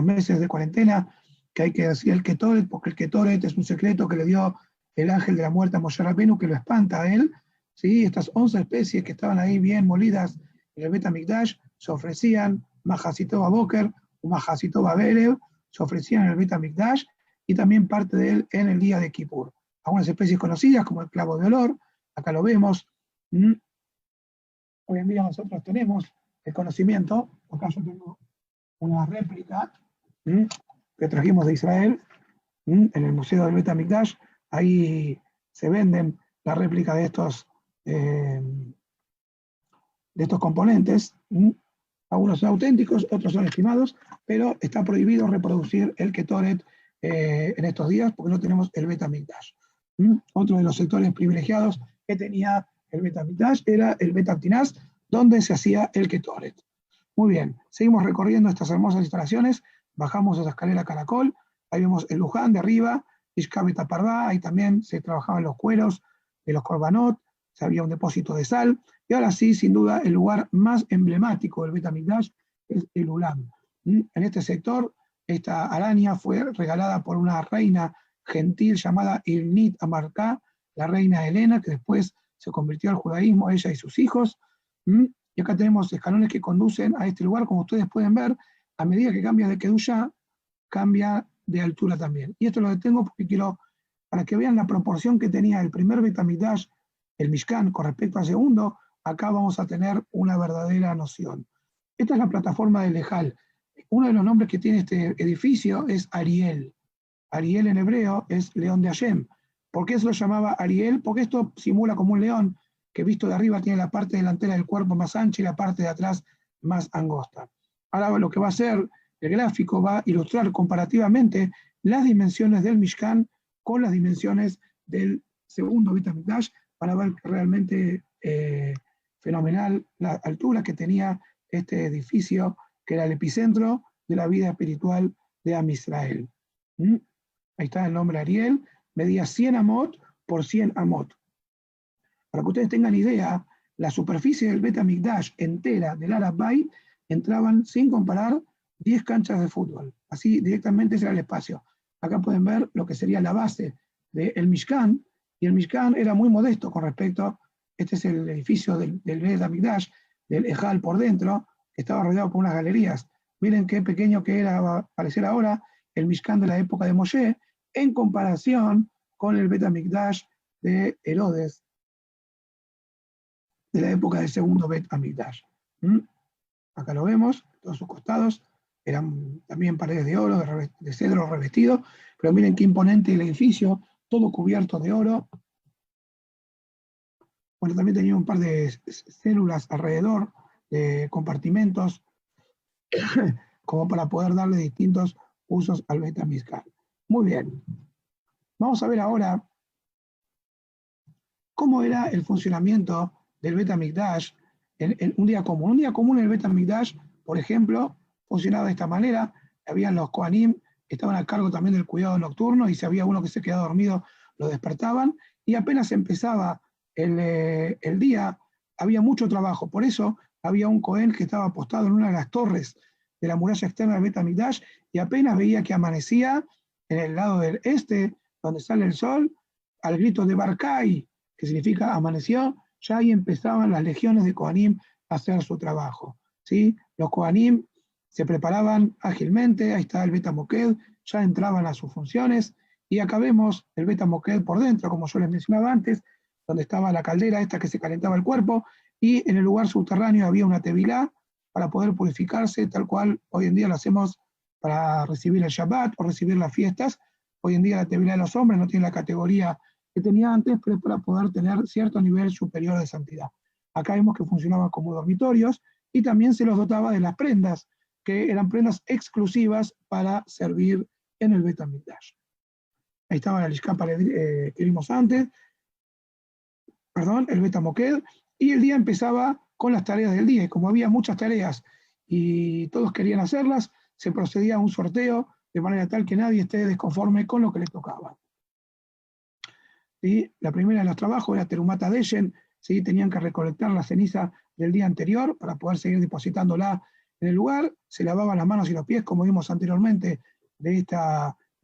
[SPEAKER 2] meses de cuarentena, que hay que decir el Ketoret, porque el Ketoret es un secreto que le dio el ángel de la muerte a Moshe Rabbeinu, que lo espanta a él. ¿Sí? Estas 11 especies que estaban ahí bien molidas en el Bet HaMikdash se ofrecían, Majasito Baboker, Majasito Babelev, se ofrecían en el Bet HaMikdash, y también parte de él en el día de Kippur. Algunas especies conocidas como el clavo de olor, acá lo vemos. Hoy en día nosotros tenemos el conocimiento, acá yo tengo una réplica que trajimos de Israel en el Museo del Bet HaMikdash. Ahí se venden la réplica de estos componentes. Algunos son auténticos, otros son estimados, pero está prohibido reproducir el Ketoret en estos días porque no tenemos el Bet HaMikdash. Otro de los sectores privilegiados que tenía el Bet HaMikdash era el Bet HaTinaz, donde se hacía el Ketoret. Muy bien, seguimos recorriendo estas hermosas instalaciones, bajamos esa escalera caracol, ahí vemos el Luján de arriba, Ishka Bet HaParvá, ahí también se trabajaban los cueros de los korbanot, se había un depósito de sal, y ahora sí, sin duda, el lugar más emblemático del Bet HaMikdash es el Ulam. En este sector, esta araña fue regalada por una reina gentil llamada Ilnit Amarká, la reina Helena, que después se convirtió al judaísmo, ella y sus hijos. Y acá tenemos escalones que conducen a este lugar, como ustedes pueden ver, a medida que cambia de Kedushá, cambia de altura también. Y esto lo detengo porque quiero, para que vean la proporción que tenía el primer Bet HaMikdash, el Mishkan, con respecto al segundo, acá vamos a tener una verdadera noción. Esta es la plataforma del Ejal. Uno de los nombres que tiene este edificio es Ariel. Ariel en hebreo es león de Hashem. ¿Por qué se lo llamaba Ariel? Porque esto simula como un león que visto de arriba tiene la parte delantera del cuerpo más ancha y la parte de atrás más angosta. Ahora lo que va a hacer el gráfico va a ilustrar comparativamente las dimensiones del Mishkan con las dimensiones del segundo Bet HaMikdash para ver realmente fenomenal la altura que tenía este edificio, que era el epicentro de la vida espiritual de Am Israel. Ahí está el nombre Ariel, medía 100 amot por 100 amot. Para que ustedes tengan idea, la superficie del Bet HaMikdash entera del Har HaBayit entraban, sin comparar, 10 canchas de fútbol. Así directamente ese era el espacio. Acá pueden ver lo que sería la base del Mishkan, y el Mishkan era muy modesto con respecto, este es el edificio del Bet HaMikdash, del Ejal por dentro, que estaba rodeado por unas galerías. Miren qué pequeño que era, va a parecer ahora, el Mishkan de la época de Moshe, en comparación con el Bet HaMikdash de Herodes, de la época del segundo Bet HaMikdash. Acá lo vemos, todos sus costados eran también paredes de oro, de cedro revestido, pero miren qué imponente el edificio, todo cubierto de oro. Bueno, también tenía un par de células alrededor, de compartimentos, como para poder darle distintos usos al Bet HaMikdash. Muy bien. Vamos a ver ahora cómo era el funcionamiento del Bet HaMikdash en un día común. Un día común en el Bet HaMikdash, por ejemplo, funcionaba de esta manera. Habían los Kohanim que estaban a cargo también del cuidado nocturno, y si había uno que se quedaba dormido, lo despertaban, y apenas empezaba el día, había mucho trabajo. Por eso había un Cohen que estaba apostado en una de las torres de la muralla externa del Bet HaMikdash, y apenas veía que amanecía en el lado del este, donde sale el sol, al grito de Barkai, que significa amaneció, ya ahí empezaban las legiones de Kohanim hacer su trabajo, ¿sí? Los Kohanim se preparaban ágilmente, ahí está el Beta Moked, ya entraban a sus funciones, y acá vemos el Beta Moked por dentro, como yo les mencionaba antes, donde estaba la caldera esta que se calentaba el cuerpo, y en el lugar subterráneo había una tevilá para poder purificarse, tal cual hoy en día lo hacemos para recibir el Shabbat o recibir las fiestas. Hoy en día la tevilá de los hombres no tiene la categoría que tenía antes, pero es para poder tener cierto nivel superior de santidad. Acá vemos que funcionaban como dormitorios y también se los dotaba de las prendas, que eran prendas exclusivas para servir en el Bet HaMikdash. Ahí estaba la Lishká que vimos antes, perdón, el Beta Moked, y el día empezaba con las tareas del día, y como había muchas tareas y todos querían hacerlas, se procedía a un sorteo de manera tal que nadie esté desconforme con lo que le tocaba. ¿Sí? La primera de los trabajos era Terumata Deshen, ¿sí? Tenían que recolectar la ceniza del día anterior para poder seguir depositándola en el lugar, se lavaban las manos y los pies, como vimos anteriormente, de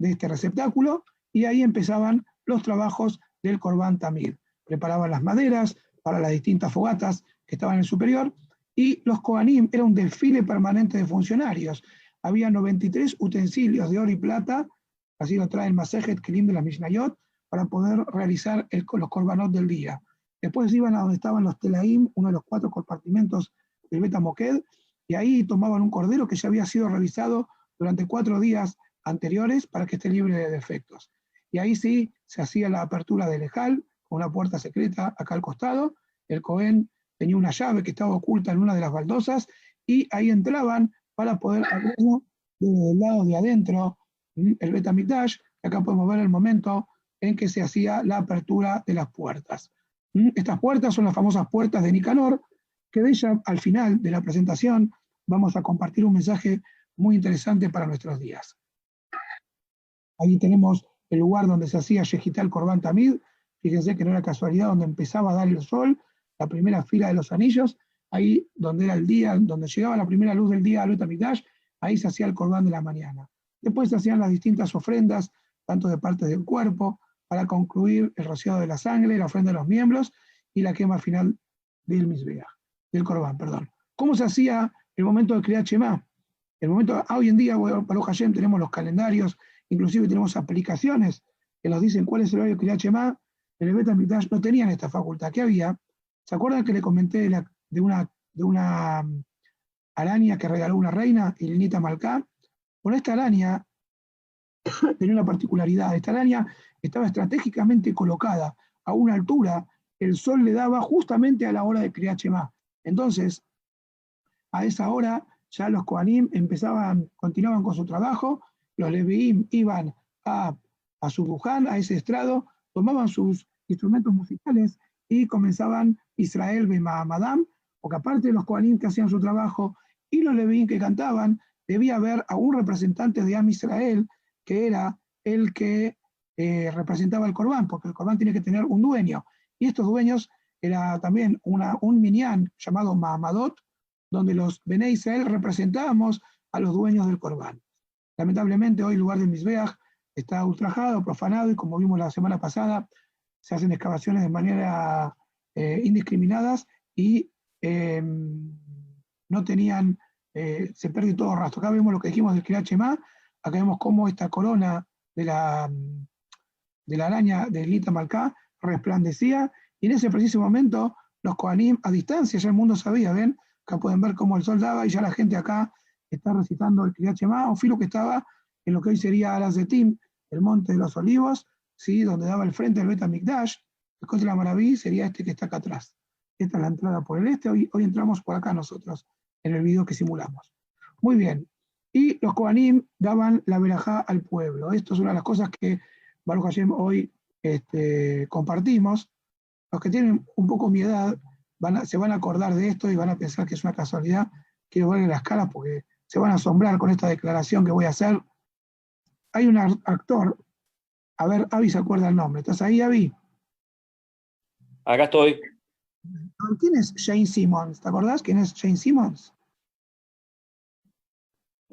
[SPEAKER 2] este receptáculo, y ahí empezaban los trabajos del Korban Tamid. Preparaban las maderas para las distintas fogatas que estaban en el superior, y los Kohanim era un desfile permanente de funcionarios. Había 93 utensilios de oro y plata, así lo trae el Masejet Kelim de la Mishnayot, para poder realizar los korbanot del día. Después iban a donde estaban los Telaim, uno de los 4 compartimentos del Beta Moked, y ahí tomaban un cordero que ya había sido revisado durante 4 días anteriores para que esté libre de defectos. Y ahí sí se hacía la apertura del Ejal, con una puerta secreta acá al costado. El Cohen tenía una llave que estaba oculta en una de las baldosas, y ahí entraban para poder abrirlo desde el lado de adentro, el Bet HaMikdash. Acá podemos ver el momento en que se hacía la apertura de las puertas. Estas puertas son las famosas puertas de Nicanor, que de ella, al final de la presentación, vamos a compartir un mensaje muy interesante para nuestros días. Ahí tenemos el lugar donde se hacía Yehital Korban Tamid. Fíjense que no era casualidad, donde empezaba a dar el sol, la primera fila de los anillos, ahí donde era el día, donde llegaba la primera luz del día al Bet HaMikdash, ahí se hacía el Korban de la mañana. Después se hacían las distintas ofrendas, tanto de partes del cuerpo, para concluir el rociado de la sangre, la ofrenda de los miembros y la quema final del Mizbeach, del Korban, perdón. ¿Cómo se hacía el momento de Kriyat Shema? El momento, hoy en día, Baruch Hashem, tenemos los calendarios, inclusive tenemos aplicaciones que nos dicen cuál es el horario de Kriyat Shema. En el Bet HaMikdash no tenían esta facultad. ¿Qué había? ¿Se acuerdan que le comenté de una araña que regaló una reina, Ilinita Malká? Bueno, esta araña tenía una particularidad. Esta araña estaba estratégicamente colocada a una altura que el sol le daba justamente a la hora de Kriyat Shema. Entonces, a esa hora ya los Kohanim continuaban con su trabajo, los Leviim iban a su Duján, a ese estrado, tomaban sus instrumentos musicales y comenzaban Israel B'Ma'amadam, porque aparte de los Kohanim que hacían su trabajo y los Leviim que cantaban, debía haber a un representante de Am Israel, que era el que representaba el Korban, porque el Korban tiene que tener un dueño, y estos dueños era también un minyan llamado Ma'amadot, donde los Bnei Israel representábamos a los dueños del Korban. Lamentablemente hoy el lugar del Mizbeach está ultrajado, profanado, y como vimos la semana pasada, se hacen excavaciones de manera indiscriminadas, y no tenían, se perdió todo rastro. Acá vemos lo que dijimos del Kriyat Shema, acá vemos cómo esta corona de la araña de Lita Malká resplandecía, y en ese preciso momento los Kohanim a distancia, ya el mundo sabía, ven, acá pueden ver cómo el sol daba, y ya la gente acá está recitando el Kriyat Shema, o filo que estaba en lo que hoy sería Arazetim, el monte de los olivos, ¿sí? Donde daba el frente del Bet HaMikdash. El Kotel HaMaraví sería este que está acá atrás. Esta es la entrada por el este, hoy entramos por acá nosotros, en el video que simulamos. Muy bien, y los Kohanim daban la verajá al pueblo. Esto es una de las cosas que Baruch Hashem hoy compartimos. Los que tienen un poco mi edad se van a acordar de esto y van a pensar que es una casualidad. Quiero verle las caras porque se van a asombrar con esta declaración que voy a hacer. Hay un actor, a ver, Avi se acuerda el nombre. ¿Estás ahí, Avi?
[SPEAKER 4] Acá estoy.
[SPEAKER 2] ¿Quién es Jane Simmons? ¿Te acordás quién es Jane Simmons?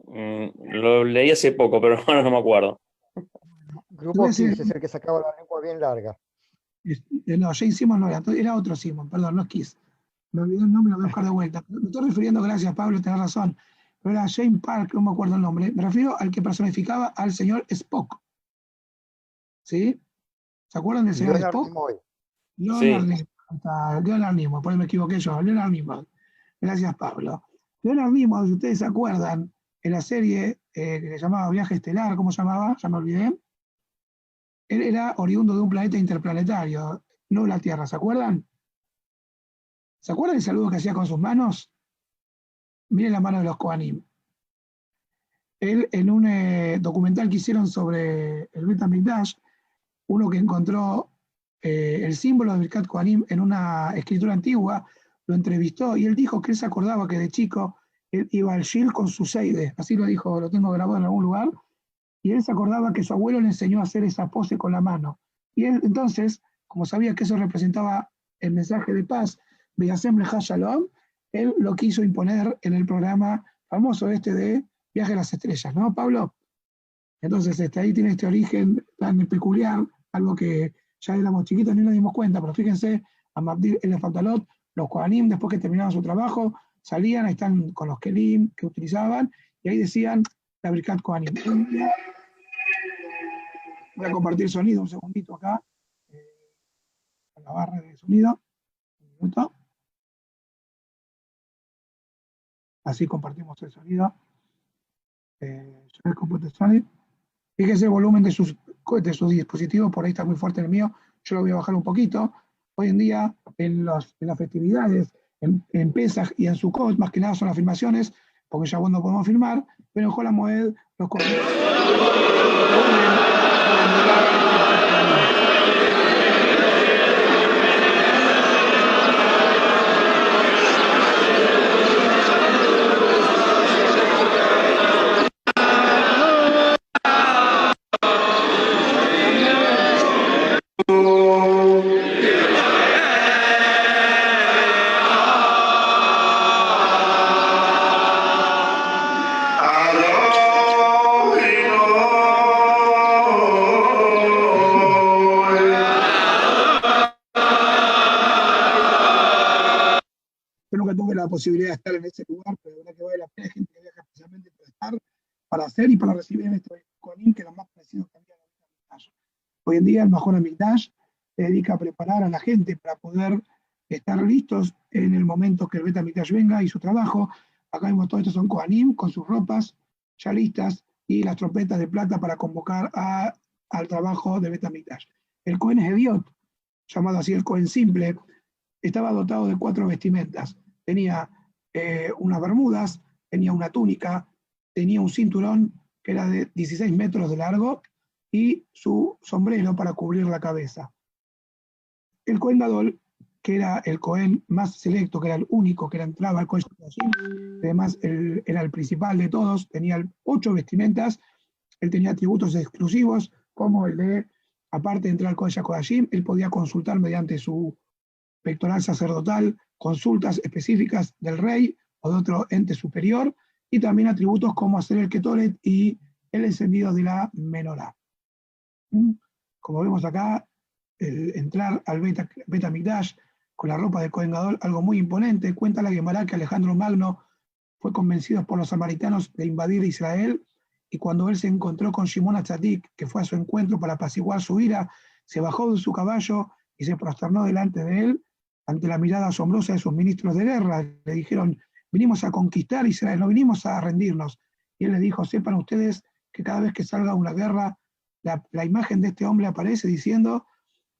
[SPEAKER 4] Lo leí hace poco, pero ahora no me acuerdo.
[SPEAKER 5] Grupo Kiss es el que sacaba la lengua bien larga.
[SPEAKER 2] No, Jane Simmons no era otro Simmons, perdón, no es Kiss. me olvidé el nombre, lo voy a buscar de vuelta. Me estoy refiriendo, gracias Pablo, tenés razón, pero era Jane Park, no me acuerdo el nombre. Me refiero al que personificaba al señor Spock. ¿Sí? ¿Se acuerdan del señor
[SPEAKER 5] Leonard
[SPEAKER 2] Spock?
[SPEAKER 5] Nimoy.
[SPEAKER 2] Leonard
[SPEAKER 4] Sí.
[SPEAKER 2] Nimoy. Leonard Nimoy, por ahí me equivoqué yo. Leonard Nimoy. Gracias, Pablo. Leonard Nimoy, si ustedes se acuerdan, en la serie que se llamaba Viaje Estelar, ¿cómo se llamaba? Ya me olvidé. Él era oriundo de un planeta interplanetario, no la Tierra, ¿se acuerdan? ¿Se acuerdan el saludo que hacía con sus manos? Miren la mano de los Kohanim. Él, en un documental que hicieron sobre el Beit HaMikdash, uno que encontró el símbolo de Birkat Kohanim en una escritura antigua, lo entrevistó y él dijo que él se acordaba que de chico él iba al Shil con su seide, así lo dijo, lo tengo grabado en algún lugar, y él se acordaba que su abuelo le enseñó a hacer esa pose con la mano. Y él entonces, como sabía que eso representaba el mensaje de paz, Beyasem Lecha Shalom, él lo quiso imponer en el programa famoso este de Viaje a las Estrellas, ¿no, Pablo? Entonces ahí tiene este origen tan peculiar, algo que ya éramos chiquitos ni nos dimos cuenta, pero fíjense, a Mabdil el Fantalot, los Kohanim, después que terminaban su trabajo, salían, ahí están con los Kelim que utilizaban, y ahí decían la Birkat Kohanim. Voy a compartir sonido un segundito acá, con la barra de sonido, un minuto. Así compartimos el sonido. Fíjese el volumen de sus dispositivos, por ahí está muy fuerte el mío, yo lo voy a bajar un poquito. Hoy en día, en las festividades, en Pesaj y en Sukkot, más que nada son las filmaciones, porque ya no podemos filmar, pero en Hol HaMoed los Yo nunca tuve la posibilidad de estar en ese lugar, pero de verdad que vale la pena, gente que viaja especialmente para estar, para hacer y para recibir en este Kohanim, que es lo más parecido que había en la Mikdash. Hoy en día el Mahon HaMikdash se dedica a preparar a la gente para poder estar listos en el momento que el Beit HaMikdash venga y su trabajo. Acá mismo todos estos son Kohanim con sus ropas ya listas y las trompetas de plata para convocar al trabajo de Beit HaMikdash. El Kohen Heviot, llamado así el Kohen simple, estaba dotado de 4 vestimentas. Tenía unas bermudas, tenía una túnica, tenía un cinturón que era de 16 metros de largo y su sombrero para cubrir la cabeza. El Kohen Gadol, que era el Kohen más selecto, que era el único que entraba al Kohen Kodashim, además era el principal de todos, tenía 8 vestimentas, él tenía atributos exclusivos, como el de, aparte de entrar al Kohen Kodashim, él podía consultar mediante su pectoral sacerdotal, consultas específicas del rey o de otro ente superior, y también atributos como hacer el Ketoret y el encendido de la menorá. Como vemos acá, entrar al Beit HaMikdash con la ropa de Kohen Gadol, algo muy imponente. Cuenta la Gemara que Alejandro Magno fue convencido por los samaritanos de invadir Israel, y cuando él se encontró con Shimon HaTzadik, que fue a su encuentro para apaciguar su ira, se bajó de su caballo y se prosternó delante de él, ante la mirada asombrosa de sus ministros de guerra. Le dijeron: vinimos a conquistar Israel, no vinimos a rendirnos. Y él les dijo: sepan ustedes que cada vez que salga una guerra, la imagen de este hombre aparece diciendo: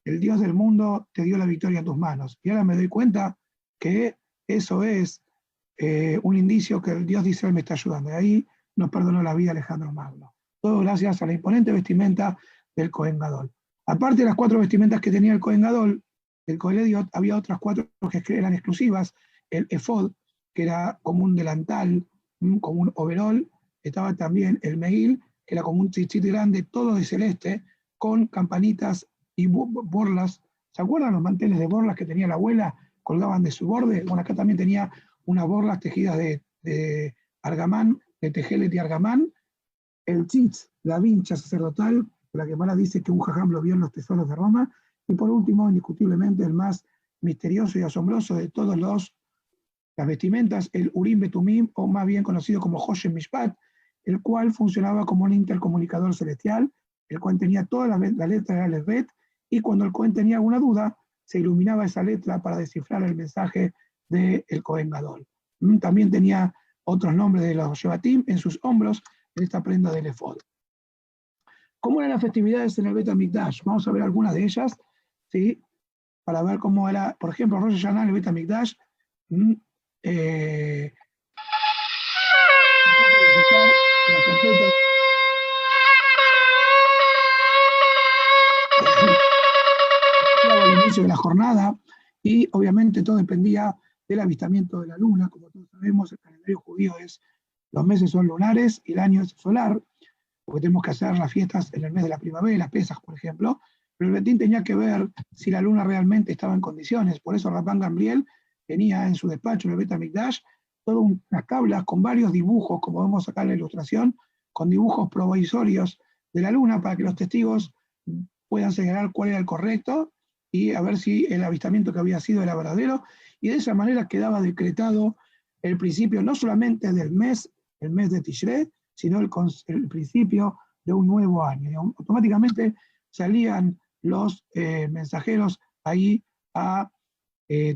[SPEAKER 2] el Dios del mundo te dio la victoria en tus manos. Y ahora me doy cuenta que eso es un indicio que el Dios de Israel me está ayudando. Y ahí nos perdonó la vida Alejandro Magno. Todo gracias a la imponente vestimenta del Kohen Gadol. Aparte de las 4 vestimentas que tenía el Kohen Gadol, el Kohen Heviot, había otras 4 que eran exclusivas. El efod, que era como un delantal, como un overol. Estaba también el meil, que era como un tzitzit grande, todo de celeste, con campanitas y borlas. ¿Se acuerdan los manteles de borlas que tenía la abuela? Colgaban de su borde. Bueno, acá también tenía unas borlas tejidas de argamán, de tejelet y argamán. El tzitz, la vincha sacerdotal, la que Gemara dice que un jajam lo vio en los tesoros de Roma. Y por último, indiscutiblemente, el más misterioso y asombroso de todos los las vestimentas, el Urim Betumim, o más bien conocido como Hoshem Mishpat, el cual funcionaba como un intercomunicador celestial. El Cohen tenía toda la letra de Aleph Bet, y cuando el Cohen tenía alguna duda, se iluminaba esa letra para descifrar el mensaje del Cohen Gadol. También tenía otros nombres de los Shevatim en sus hombros, en esta prenda del efod. ¿Cómo eran las festividades en el Bet HaMikdash? Vamos a ver algunas de ellas, ¿sí? Para ver cómo era, por ejemplo, Rosh Hashanah en el Bet HaMikdash. Al inicio de la jornada, y obviamente todo dependía del avistamiento de la luna. Como todos sabemos, el calendario judío los meses son lunares y el año es solar, porque tenemos que hacer las fiestas en el mes de la primavera, Pesaj, por ejemplo, pero el Betín tenía que ver si la luna realmente estaba en condiciones. Por eso Rabban Gamliel tenía en su despacho, en el Bet HaMikdash, todas unas tablas con varios dibujos, como vemos acá en la ilustración, con dibujos provisorios de la luna para que los testigos puedan señalar cuál era el correcto y a ver si el avistamiento que había sido era verdadero, y de esa manera quedaba decretado el principio no solamente del mes, el mes de Tishrei, sino el principio de un nuevo año. Y automáticamente salían los mensajeros ahí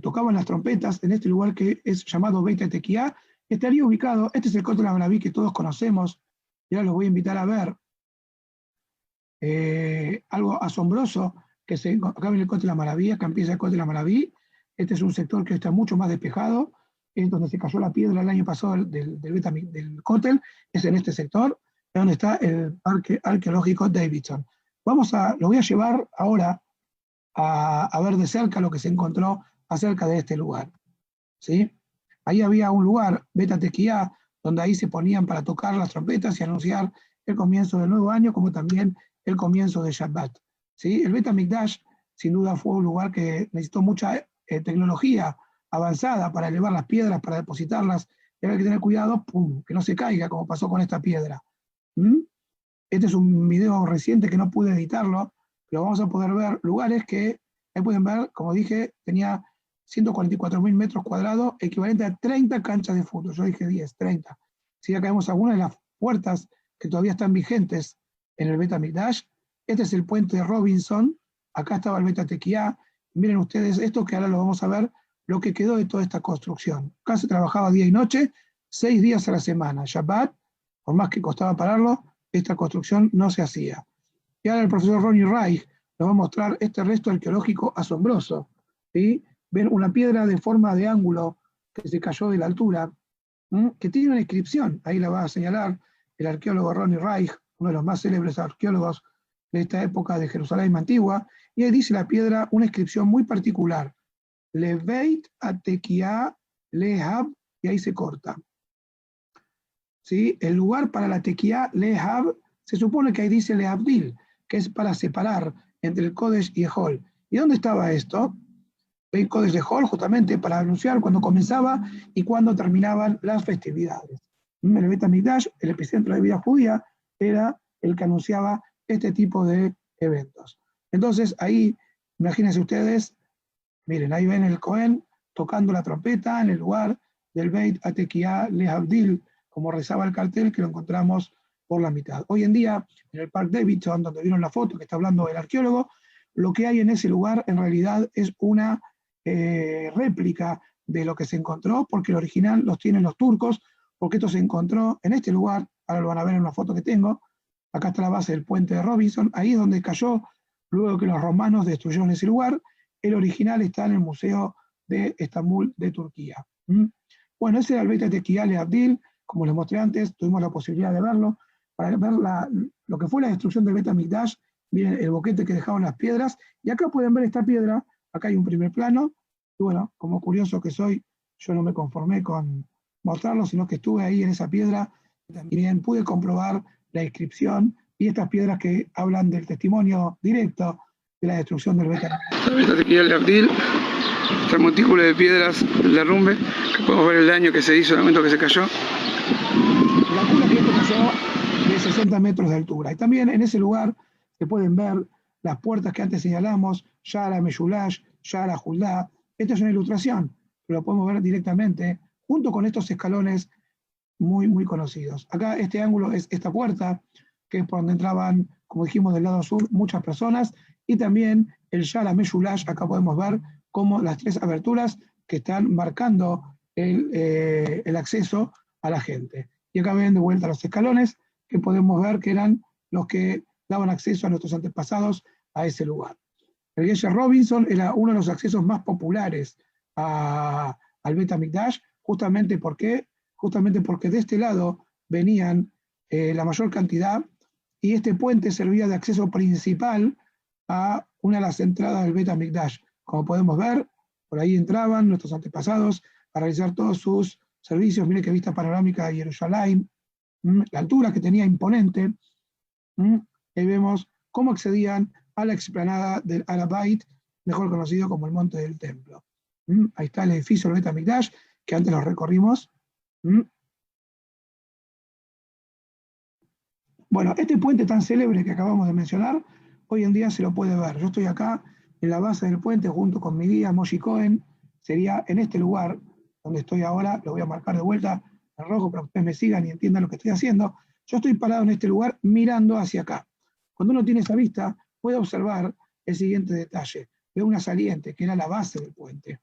[SPEAKER 2] tocaban las trompetas en este lugar que es llamado Beit HaTekiah, que estaría ubicado, este es el Kotel HaMaraví que todos conocemos, y ahora los voy a invitar a ver algo asombroso, que acá viene el Kotel HaMaraví, acá empieza el Kotel HaMaraví. Este es un sector que está mucho más despejado, es donde se cayó la piedra el año pasado del Kotel, es en este sector, es donde está el parque arqueológico Davidson. Lo voy a llevar ahora a ver de cerca lo que se encontró acerca de este lugar, ¿sí? Ahí había un lugar, Bet HaTekiah, donde ahí se ponían para tocar las trompetas y anunciar el comienzo del nuevo año, como también el comienzo de Shabbat, ¿sí? El Bet HaMikdash, sin duda, fue un lugar que necesitó mucha tecnología avanzada para elevar las piedras, para depositarlas, y había que tener cuidado, que no se caiga, como pasó con esta piedra. Este es un video reciente que no pude editarlo, pero vamos a poder ver lugares que, ahí pueden ver, como dije, tenía 144.000 metros cuadrados, equivalente a 30 canchas de fútbol. Yo dije 10, 30. Si acá vemos algunas de las puertas que todavía están vigentes en el Bet HaMikdash. Este es el puente de Robinson, acá estaba el Bet HaTekiah. Miren ustedes esto, que ahora lo vamos a ver, lo que quedó de toda esta construcción. Acá se trabajaba día y noche, 6 días a la semana. Shabbat, por más que costaba pararlo, esta construcción no se hacía. Y ahora el profesor Ronnie Reich nos va a mostrar este resto arqueológico asombroso, ¿sí? Ven una piedra de forma de ángulo que se cayó de la altura, que tiene una inscripción, ahí la va a señalar el arqueólogo Ronnie Reich, uno de los más célebres arqueólogos de esta época de Jerusalén antigua, y ahí dice la piedra una inscripción muy particular, Le Beit HaTekiah Lehab, y ahí se corta. ¿Sí? El lugar para la Tekiah Lehab, se supone que ahí dice Lehabdil, que es para separar entre el Kodesh y el Hol. ¿Y dónde estaba esto? El Kodesh de Hol, justamente para anunciar cuando comenzaba y cuando terminaban las festividades. El Bet HaMikdash, el epicentro de vida judía, era el que anunciaba este tipo de eventos. Entonces ahí, imagínense ustedes, miren, ahí ven el Cohen tocando la trompeta en el lugar del Beit HaTekiah Lehabdil, como rezaba el cartel, que lo encontramos por la mitad. Hoy en día, en el Parque Davidson, donde vieron la foto que está hablando el arqueólogo, lo que hay en ese lugar en realidad es una réplica de lo que se encontró, porque el original los tienen los turcos, porque esto se encontró en este lugar, ahora lo van a ver en una foto que tengo, acá está la base del puente de Robinson, ahí es donde cayó, luego que los romanos destruyeron ese lugar. El original está en el Museo de Estambul de Turquía. Bueno, ese era el Beit HaTekiah Lehabdil, como les mostré antes, tuvimos la posibilidad de verlo, para ver lo que fue la destrucción del Bet HaMikdash. Miren el boquete que dejaban las piedras, y acá pueden ver esta piedra, acá hay un primer plano, y bueno, como curioso que soy, yo no me conformé con mostrarlo, sino que estuve ahí en esa piedra, y también pude comprobar la inscripción, y estas piedras que hablan del testimonio directo de la destrucción del Bet HaMikdash.
[SPEAKER 6] El Bet HaTekiah Lehabdil, este montículo de piedras del derrumbe, que podemos ver el daño que se hizo en el momento que se cayó.
[SPEAKER 2] La altura que esto cayó de 60 metros de altura. Y también en ese lugar se pueden ver las puertas que antes señalamos, Shara Meshulash, Shara Judá. Esta es una ilustración, pero lo podemos ver directamente junto con estos escalones muy, muy conocidos. Acá este ángulo es esta puerta, que es por donde entraban, como dijimos, del lado sur muchas personas, y también el Shala Meshulash, acá podemos ver como las 3 aberturas que están marcando el acceso a la gente. Y acá ven de vuelta los escalones, que podemos ver que eran los que daban acceso a nuestros antepasados a ese lugar. El Gesher Robinson era uno de los accesos más populares al Bet HaMikdash, justamente porque de este lado venían la mayor cantidad, y este puente servía de acceso principal a una de las entradas del Bet HaMikdash. Como podemos ver, por ahí entraban nuestros antepasados a realizar todos sus servicios. Mire qué vista panorámica de Jerusalén, la altura que tenía imponente. Ahí vemos cómo accedían a la explanada del Arabait, mejor conocido como el Monte del Templo. Ahí está el edificio del Bet HaMikdash, que antes lo recorrimos. Bueno, este puente tan célebre que acabamos de mencionar, hoy en día se lo puede ver. Yo estoy acá en la base del puente junto con mi guía Moshe Cohen. Sería en este lugar donde estoy ahora, lo voy a marcar de vuelta en rojo para que ustedes me sigan y entiendan lo que estoy haciendo. Yo estoy parado en este lugar mirando hacia acá. Cuando uno tiene esa vista, puede observar el siguiente detalle. Veo una saliente, que era la base del puente.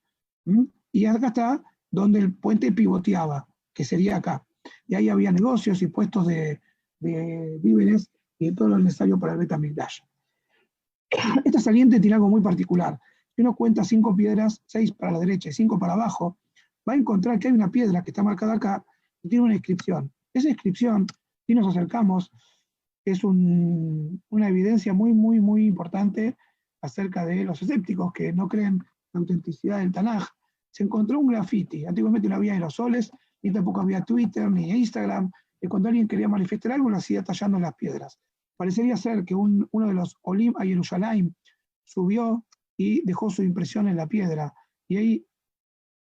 [SPEAKER 2] Y acá está donde el puente pivoteaba, que sería acá. Y ahí había negocios y puestos de víveres y de todo lo necesario para el Bet HaMikdash. Esta saliente tiene algo muy particular. Si uno cuenta 5 piedras, 6 para la derecha y 5 para abajo, va a encontrar que hay una piedra que está marcada acá y tiene una inscripción. Esa inscripción, si nos acercamos, es una evidencia muy, muy, muy importante acerca de los escépticos que no creen la autenticidad del Tanaj. Se encontró un grafiti. Antiguamente no había aerosoles, ni tampoco había Twitter, ni Instagram. Y cuando alguien quería manifestar algo, lo hacía tallando en las piedras. Parecería ser que uno de los Olim a Jerusalén subió y dejó su impresión en la piedra. Y ahí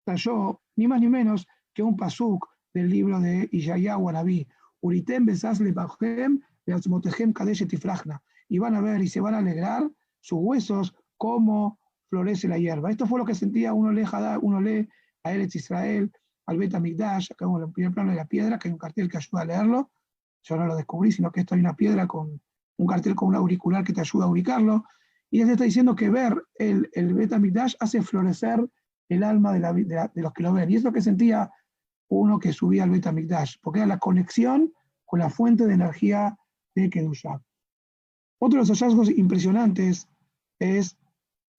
[SPEAKER 2] talló ni más ni menos que un pasuk del libro de Ishayahu Anabí. Uritem besas lebachem beatzmotehem kadesh tifrachna. Y van a ver y se van a alegrar sus huesos como florece la hierba. Esto fue lo que sentía uno lee a Eretz Israel, al Bet HaMikdash. Acá vemos el primer plano de la piedra, que hay un cartel que ayuda a leerlo. Yo no lo descubrí, sino que esto hay una piedra con un cartel con un auricular que te ayuda a ubicarlo. Y él está diciendo que ver el Bet HaMikdash hace florecer el alma de los que lo ven. Y es lo que sentía uno que subía al Bet HaMikdash, porque era la conexión con la fuente de energía de Kedushá. Otro de los hallazgos impresionantes es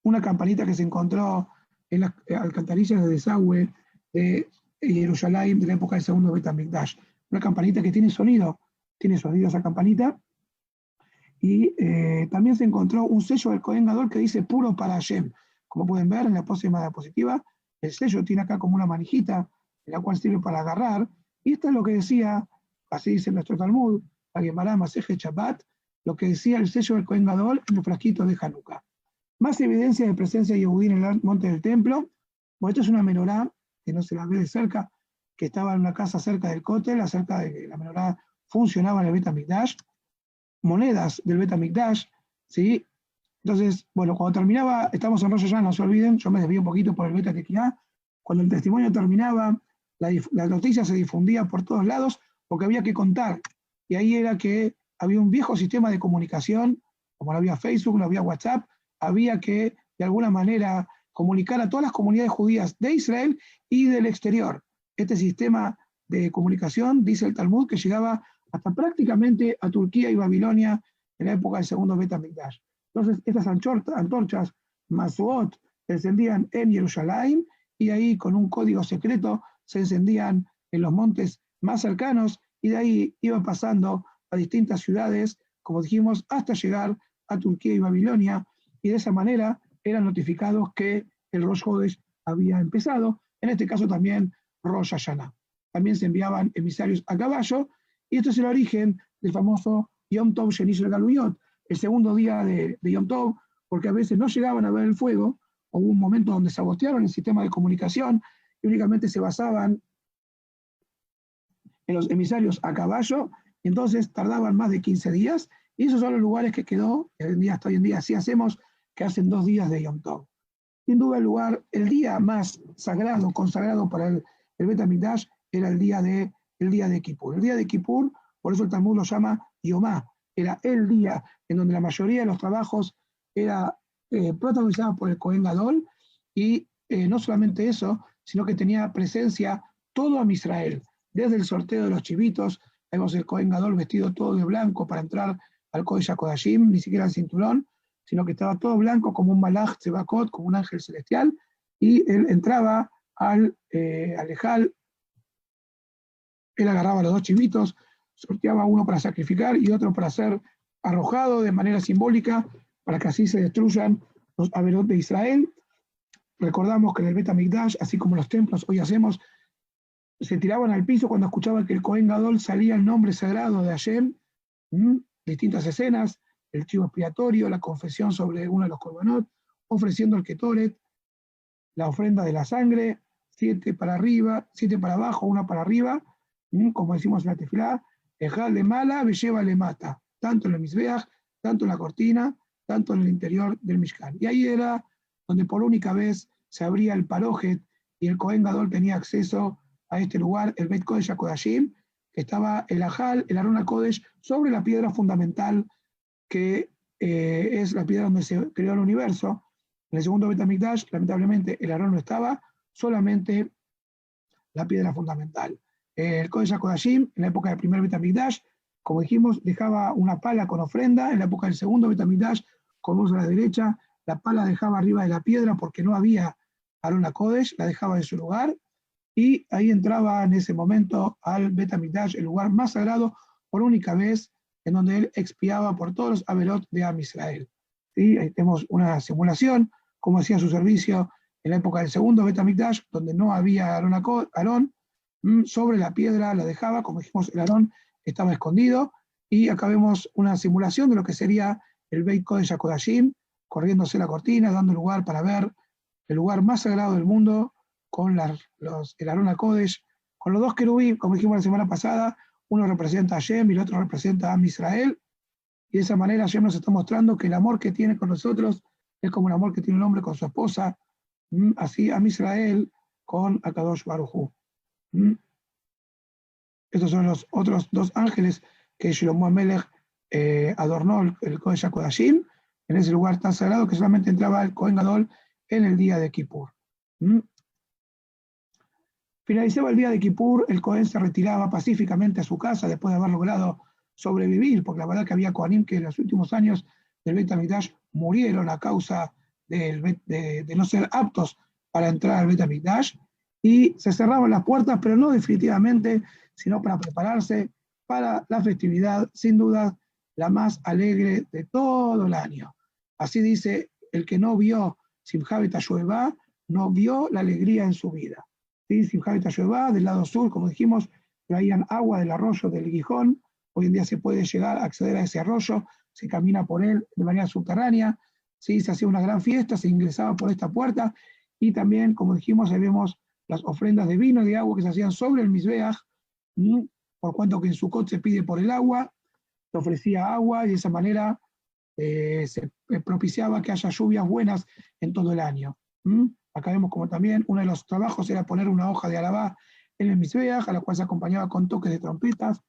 [SPEAKER 2] una campanita que se encontró en las alcantarillas de desagüe de Jerusalén de la época del segundo Bet HaMikdash. Una campanita que tiene sonido esa campanita. Y también se encontró un sello del Kohen Gadol que dice puro para Hashem. Como pueden ver en la próxima diapositiva, el sello tiene acá como una manijita, en la cual sirve para agarrar. Y esto es lo que decía, así dice nuestro Talmud, la Gemara Masejet Shabbat, lo que decía el sello del Kohen Gadol en el frasquito de Hanukkah. Más evidencia de presencia de Yehudí en el monte del templo. Bueno, esto es una menorá, que no se la ve de cerca, que estaba en una casa cerca del Kotel, acerca de que la menorá funcionaba en el Bet HaMikdash. Monedas del Bet HaMikdash, ¿sí? Entonces, bueno, cuando terminaba, estamos en Rosh Hashanah, no se olviden, yo me desvío un poquito por el Bet HaTekiyah. Cuando el testimonio terminaba, la noticia se difundía por todos lados porque había que contar. Y ahí era que había un viejo sistema de comunicación, como no había Facebook, no había WhatsApp, había que, de alguna manera, comunicar a todas las comunidades judías de Israel y del exterior. Este sistema de comunicación, dice el Talmud, que llegaba hasta prácticamente a Turquía y Babilonia en la época del segundo Bet HaMikdash. Entonces, estas antorchas, Masuot, se encendían en Jerusalén y ahí con un código secreto se encendían en los montes más cercanos y de ahí iban pasando a distintas ciudades, como dijimos, hasta llegar a Turquía y Babilonia, y de esa manera eran notificados que el Rosh Hodesh había empezado, en este caso también Rosh Hashanah. También se enviaban emisarios a caballo, y esto es el origen del famoso Yom Tov Sheni Shel Galuyot, el segundo día de Yom Tov, porque a veces no llegaban a ver el fuego, o hubo un momento donde sabotearon el sistema de comunicación y únicamente se basaban en los emisarios a caballo, y entonces tardaban más de 15 días, y esos son los lugares que quedó, hasta hoy en día así hacemos, que hacen 2 días de Yom Tov. Sin duda el día más sagrado, consagrado para el Bet HaMikdash era el día de Kippur. El día de Kippur, por eso el Talmud lo llama Yomá, era el día en donde la mayoría de los trabajos era protagonizado por el Cohen Gadol, y no solamente eso, sino que tenía presencia todo Am Israel, desde el sorteo de los chivitos. Vemos el Cohen Gadol vestido todo de blanco para entrar al Kodesh HaKodashim, ni siquiera el cinturón, sino que estaba todo blanco como un Malach Tzebakot, como un ángel celestial, y él entraba al Ejal, él agarraba los dos chivitos, sorteaba uno para sacrificar y otro para ser arrojado de manera simbólica, para que así se destruyan los Averot de Israel. Recordamos que en el Bet HaMikdash, así como los templos hoy hacemos, se tiraban al piso cuando escuchaban que el Cohen Gadol salía el nombre sagrado de Hashem, distintas escenas, el chivo expiatorio, la confesión sobre uno de los korbanot, ofreciendo el ketoret, la ofrenda de la sangre, 7 para arriba, 7 para abajo, 1 para arriba, como decimos en la tefilá, Ejal de mala, Belleva le mata, tanto en el Mizbeach, tanto en la cortina, tanto en el interior del Mishkan. Y ahí era donde por única vez se abría el Parojet y el Cohen Gadol tenía acceso a este lugar, el Beit Kodesh HaKodashim, que estaba el Ajal, el Aron HaKodesh, sobre la piedra fundamental que es la piedra donde se creó el universo. En el segundo Bet HaMikdash, lamentablemente, el Aron no estaba, solamente la piedra fundamental. El Kodesh HaKodashim, en la época del primer Bet HaMikdash, como dijimos, dejaba una pala con ofrenda. En la época del segundo Bet HaMikdash, con luz a la derecha, la pala dejaba arriba de la piedra porque no había Aron HaKodesh, la dejaba en su lugar, y ahí entraba en ese momento al Bet HaMikdash, el lugar más sagrado, por única vez, en donde él expiaba por todos los Averot de Am Israel. ¿Sí? Ahí tenemos una simulación, como hacía su servicio en la época del segundo Bet HaMikdash, donde no había Aarón, sobre la piedra la dejaba, como dijimos, el Aarón estaba escondido, y acá vemos una simulación de lo que sería el Beit Kodesh HaKodashim, corriéndose la cortina, dando lugar para ver el lugar más sagrado del mundo, con el Aarón HaKodesh, con los dos querubín, como dijimos la semana pasada, uno representa a Hashem y el otro representa a Am Israel, y de esa manera Hashem nos está mostrando que el amor que tiene con nosotros es como el amor que tiene un hombre con su esposa, así Am Israel con Akadosh Baruj Hu. Estos son los otros dos ángeles que Shlomo HaMelech adornó el Kodesh HaKodashim, en ese lugar tan sagrado que solamente entraba el Kohen Gadol en el día de Kippur. Finalizaba el día de Kippur, el Cohen se retiraba pacíficamente a su casa después de haber logrado sobrevivir, porque la verdad que había Cohanim que en los últimos años del Beit HaMikdash murieron a causa de no ser aptos para entrar al Beit HaMikdash, y se cerraban las puertas, pero no definitivamente, sino para prepararse para la festividad, sin duda, la más alegre de todo el año. Así dice, el que no vio Simcha B'Tashuevá, no vio la alegría en su vida. ¿Sí? Simcha B'Tashuevá, del lado sur, como dijimos, traían agua del arroyo del Gijón. Hoy en día se puede llegar a acceder a ese arroyo, se camina por él de manera subterránea, ¿sí? Se hacía una gran fiesta, se ingresaba por esta puerta, y también, como dijimos, ahí vemos las ofrendas de vino y de agua que se hacían sobre el Mizbeach, por cuanto que en Sukkot se pide por el agua, se ofrecía agua, y de esa manera se propiciaba que haya lluvias buenas en todo el año. Acá vemos como también uno de los trabajos era poner una hoja de alabá en el Mizbeach, a la cual se acompañaba con toques de trompetas,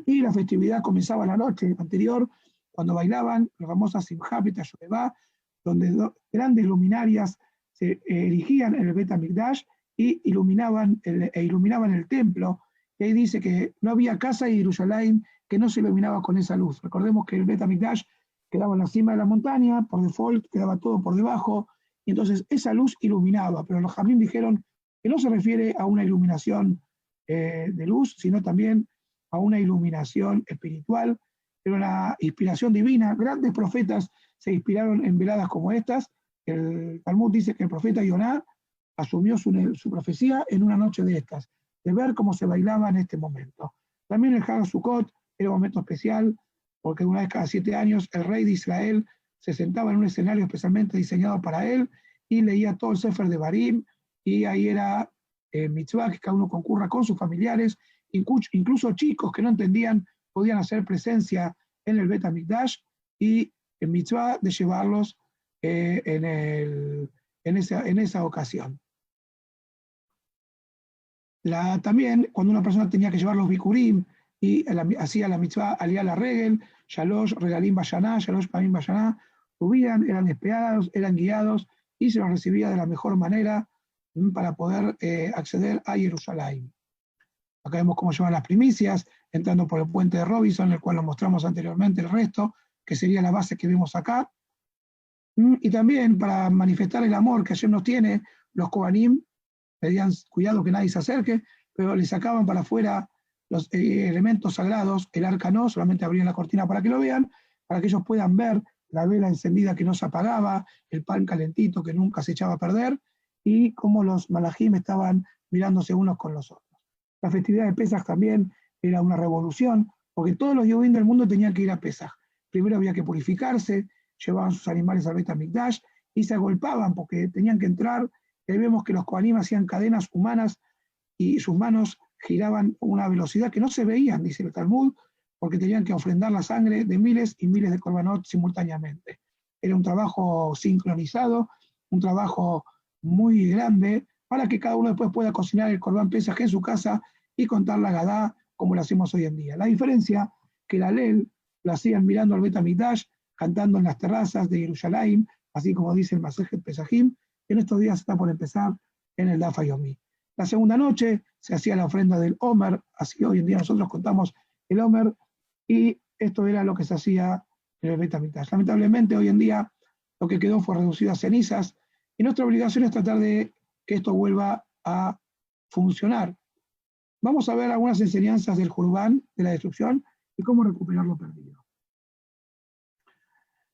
[SPEAKER 2] y la festividad comenzaba la noche anterior, cuando bailaban la famosa Simcha B'Tashuevá, donde grandes luminarias se erigían en el Bet HaMikdash y iluminaban el templo. Y ahí dice que no había casa de Jerusalén que no se iluminaba con esa luz. Recordemos que el Bet HaMikdash quedaba en la cima de la montaña, por default quedaba todo por debajo, y entonces esa luz iluminaba, pero los Jamim dijeron que no se refiere a una iluminación de luz, sino también a una iluminación espiritual, pero la inspiración divina. Grandes profetas se inspiraron en veladas como estas. El Talmud dice que el profeta Yoná asumió su profecía en una noche de estas, de ver cómo se bailaba en este momento. También el Hag Sukkot era un momento especial, porque una vez cada 7 años el rey de Israel se sentaba en un escenario especialmente diseñado para él y leía todo el Sefer de Barim, y ahí era mitzvah que cada uno concurra con sus familiares, incluso chicos que no entendían podían hacer presencia en el Bet HaMikdash, y en mitzvah de llevarlos en esa ocasión. También, cuando una persona tenía que llevar los bikurim y hacía la mitzvah aliyah la regel, Shalosh Regalim Bayaná, Shalosh Pamim Bayaná, subían, eran espiados, eran guiados y se los recibía de la mejor manera para poder acceder a Jerusalén. Acá vemos cómo llevan las primicias, entrando por el puente de Robinson, el cual lo mostramos anteriormente, el resto, que sería la base que vemos acá. Y también para manifestar el amor que Hashem nos tiene, los Kohanim pedían cuidado que nadie se acerque, pero le sacaban para afuera los elementos sagrados, el arca no, solamente abrían la cortina para que lo vean, para que ellos puedan ver la vela encendida que no se apagaba, el pan calentito que nunca se echaba a perder, y cómo los malajim estaban mirándose unos con los otros. La festividad de Pesaj también era una revolución, porque todos los Yehudim del mundo tenían que ir a Pesaj. Primero había que purificarse, llevaban sus animales al Beit HaMikdash y se agolpaban porque tenían que entrar. Y ahí vemos que los Kohanim hacían cadenas humanas y sus manos giraban a una velocidad que no se veían, dice el Talmud, porque tenían que ofrendar la sangre de miles y miles de korbanot simultáneamente. Era un trabajo sincronizado, un trabajo muy grande, para que cada uno después pueda cocinar el Korban Pesaj en su casa y contar la Gadá como lo hacemos hoy en día. La diferencia que la Lel lo hacían mirando al Beit HaMikdash, cantando en las terrazas de Jerusalén, así como dice el Masejet Pesajim, en estos días está por empezar en el Daf Yomi. La segunda noche se hacía la ofrenda del Omer, así hoy en día nosotros contamos el Omer, y esto era lo que se hacía en el Beit HaMikdash. Lamentablemente hoy en día lo que quedó fue reducido a cenizas, y nuestra obligación es tratar de que esto vuelva a funcionar. Vamos a ver algunas enseñanzas del Jurban, de la destrucción, y cómo recuperar lo perdido.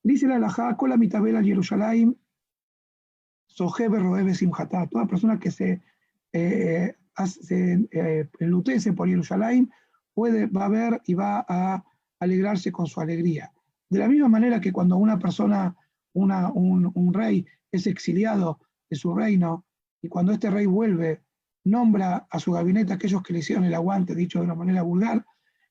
[SPEAKER 2] Dice la halajá, Kol mitabel al Jerusalén, Sohebe Roebe Simhatá, toda persona que se enlutece por Jerusalén va a ver y va a alegrarse con su alegría. De la misma manera que cuando una persona, un rey, es exiliado de su reino, y cuando este rey vuelve, nombra a su gabinete a aquellos que le hicieron el aguante, dicho de una manera vulgar,